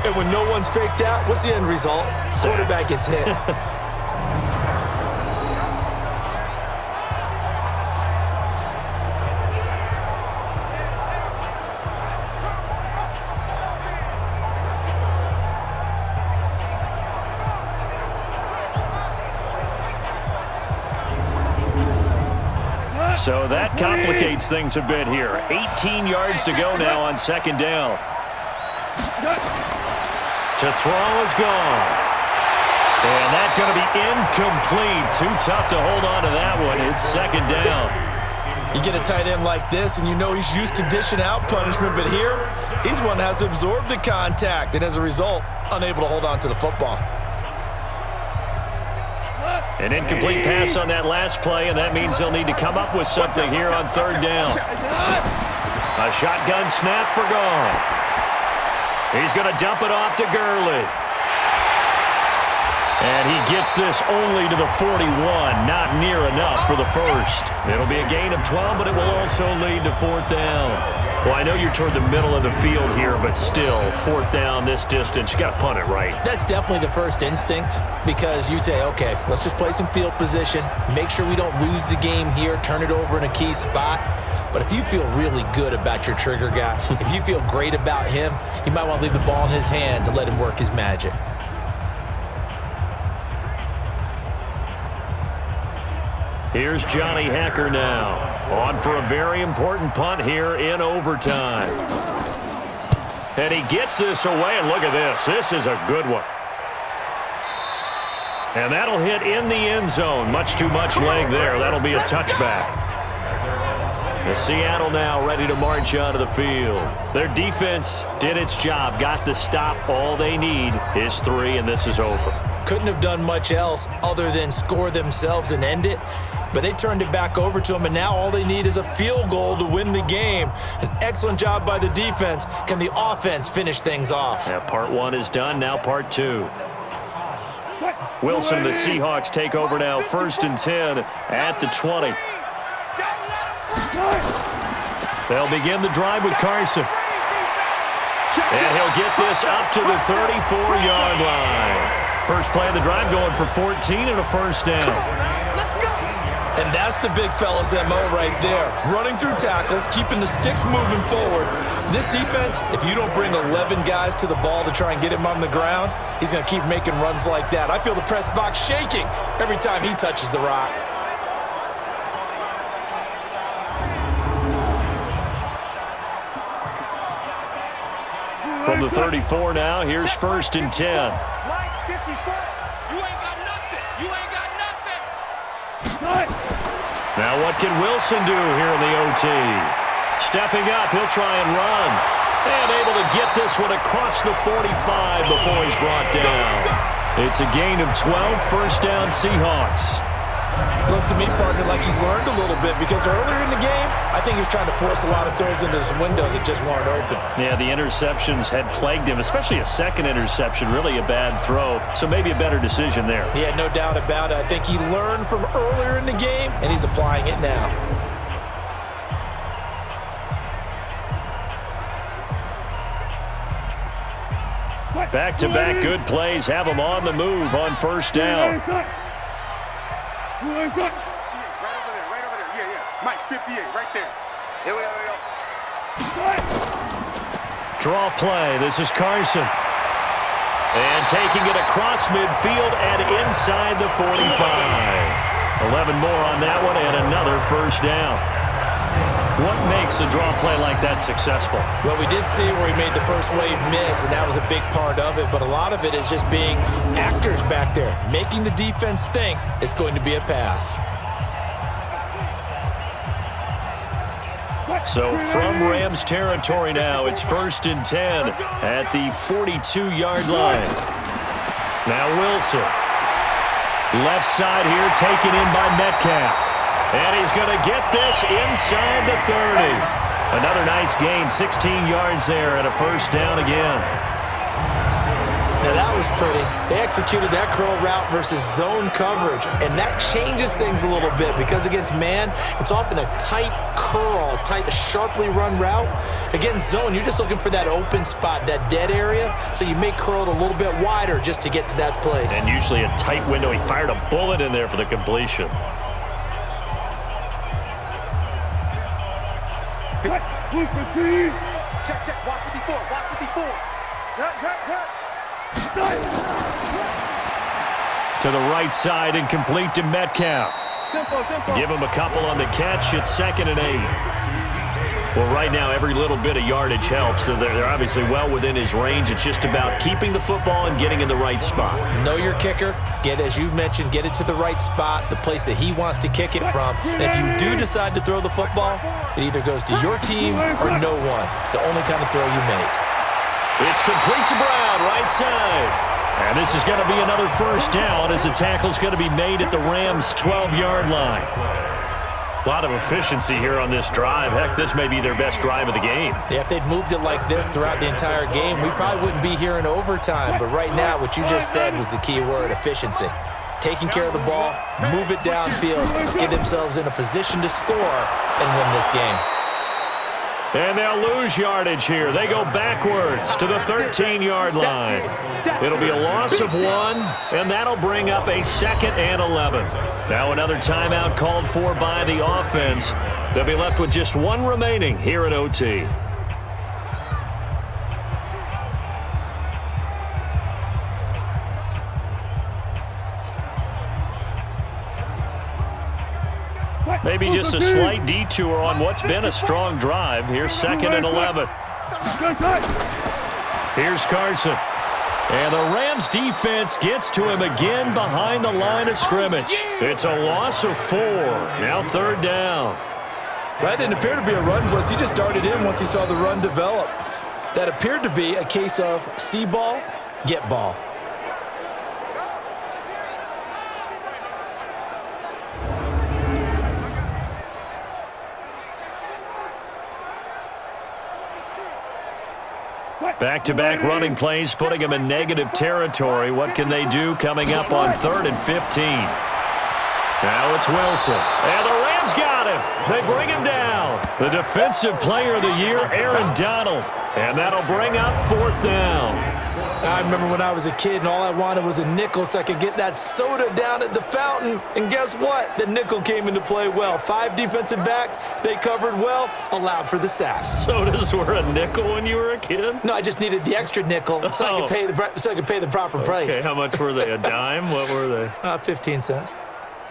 And when no one's faked out, what's the end result? Quarterback gets hit. So that complicates things a bit here. 18 yards to go now on 2nd down. To throw is gone. And that's going to be incomplete. Too tough to hold on to that one. It's 2nd down. You get a tight end like this, and you know he's used to dishing out punishment, but here, he's one that has to absorb the contact, and as a result, unable to hold on to the football. An incomplete pass on that last play, and that means they'll need to come up with something here on third down. A shotgun snap for Goff. He's going to dump it off to Gurley. And he gets this only to the 41, not near enough for the first. It'll be a gain of 12, but it will also lead to fourth down. Well, I know you're toward the middle of the field here, but still, fourth down this distance, you got to punt it right. That's definitely the first instinct, because you say, okay, let's just play some field position, make sure we don't lose the game here, turn it over in a key spot. But if you feel really good about your trigger guy, if you feel great about him, you might want to leave the ball in his hands and let him work his magic. Here's Johnny Hacker now, on for a very important punt here in overtime. And he gets this away, and look at this. This is a good one. And that'll hit in the end zone. Much too much leg there. That'll be a touchback. The Seattle now ready to march onto the field. Their defense did its job, got the stop. All they need is 3, and this is over. Couldn't have done much else other than score themselves and end it. But they turned it back over to them, and now all they need is a field goal to win the game. An excellent job by the defense. Can the offense finish things off? Yeah, part 1 is done, now part 2. Wilson and the Seahawks take over now, 1st and 10 at the 20. They'll begin the drive with Carson. And he'll get this up to the 34-yard line. First play of the drive going for 14 and a first down. And that's the big fella's MO right there. Running through tackles, keeping the sticks moving forward. This defense, if you don't bring 11 guys to the ball to try and get him on the ground, he's going to keep making runs like that. I feel the press box shaking every time he touches the rock. From the 34 now, here's 1st and 10. Now what can Wilson do here in the OT? Stepping up, he'll try and run. And able to get this one across the 45 before he's brought down. It's a gain of 12, first down Seahawks. Looks to me, partner, like he's learned a little bit, because earlier in the game, I think he was trying to force a lot of throws into some windows that just weren't open. Yeah, the interceptions had plagued him, especially a second interception, really a bad throw. So maybe a better decision there. Yeah, no doubt about it. I think he learned from earlier in the game, and he's applying it now. Back-to-back good plays have him on the move on first down. Right over there. Yeah. Mike, 58, right there. Here we go. Draw play. This is Carson. And taking it across midfield and inside the 45. 11 more on that one and another first down. What makes a draw play like that successful? Well, we did see where he made the first wave miss, and that was a big part of it. But a lot of it is just being actors back there, making the defense think it's going to be a pass. So from Rams territory now, it's 1st and 10 at the 42-yard line. Now Wilson. Left side here taken in by Metcalf. And he's going to get this inside the 30. Another nice gain, 16 yards there and a first down again. Now that was pretty. They executed that curl route versus zone coverage, and that changes things a little bit because against man, it's often a tight curl, tight, sharply run route. Against zone, you're just looking for that open spot, that dead area, so you may curl it a little bit wider just to get to that place. And usually a tight window. He fired a bullet in there for the completion. Check. Walk 54. Cut. To the right side and complete to Metcalf. Tempo. Give him a couple on the catch. It's 2nd and 8. Well, right now, every little bit of yardage helps. So they're obviously well within his range. It's just about keeping the football and getting in the right spot. Know your kicker. As you've mentioned, get it to the right spot, the place that he wants to kick it from. And if you do decide to throw the football, it either goes to your team or no one. It's the only kind of throw you make. It's complete to Brown, right side. And this is going to be another first down as the tackle's going to be made at the Rams' 12-yard line. A lot of efficiency here on this drive. Heck, this may be their best drive of the game. Yeah, if they'd moved it like this throughout the entire game, we probably wouldn't be here in overtime. But right now, what you just said was the key word, efficiency. Taking care of the ball, move it downfield, get themselves in a position to score, and win this game. And they'll lose yardage here. They go backwards to the 13-yard line. It'll be a loss of 1, and that'll bring up a 2nd and 11. Now another timeout called for by the offense. They'll be left with just 1 remaining here in OT. Maybe just a slight detour on what's been a strong drive. Here's 2nd and 11. Here's Carson. And the Rams defense gets to him again behind the line of scrimmage. It's a loss of 4. Now 3rd down. That didn't appear to be a run blitz. He just darted in once he saw the run develop. That appeared to be a case of see ball, get ball. Back-to-back running plays, putting them in negative territory. What can they do coming up on 3rd and 15? Now it's Wilson. And the Rams got him. They bring him down. The Defensive Player of the Year, Aaron Donald. And that'll bring up 4th down. I remember when I was a kid and all I wanted was a nickel so I could get that soda down at the fountain. And guess what? The nickel came into play well. 5 defensive backs, they covered well, allowed for the sacks. Sodas were a nickel when you were a kid? No, I just needed the extra nickel so I could pay the proper price. Okay, how much were they? A dime? What were they? 15 cents.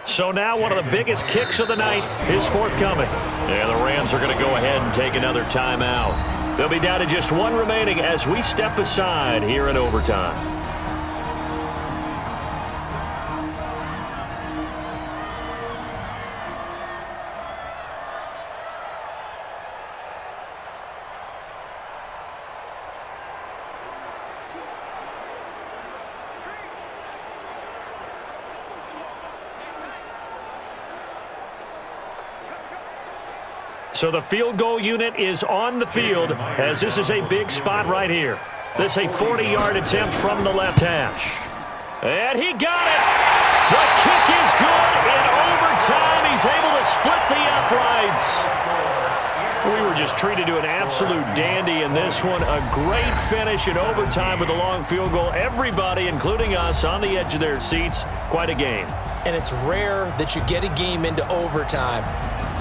So now one of the biggest kicks of the night is forthcoming. And the Rams are going to go ahead and take another timeout. They'll be down to just 1 remaining as we step aside here in overtime. So the field goal unit is on the field as this is a big spot right here. This is a 40-yard attempt from the left hash. And he got it. The kick is good in overtime. He's able to split the uprights. We were just treated to an absolute dandy in this one. A great finish in overtime with a long field goal. Everybody, including us, on the edge of their seats. Quite a game. And it's rare that you get a game into overtime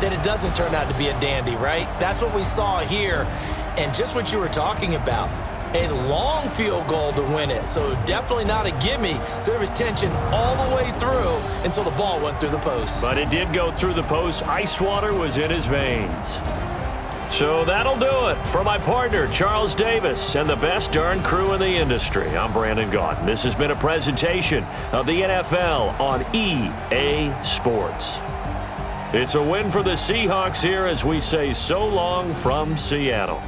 that it doesn't turn out to be a dandy, right? That's what we saw here. And just what you were talking about, a long field goal to win it. So definitely not a gimme. So there was tension all the way through until the ball went through the post. But it did go through the post. Ice water was in his veins. So that'll do it for my partner, Charles Davis, and the best darn crew in the industry. I'm Brandon Gaudin. This has been a presentation of the NFL on EA Sports. It's a win for the Seahawks here as we say so long from Seattle.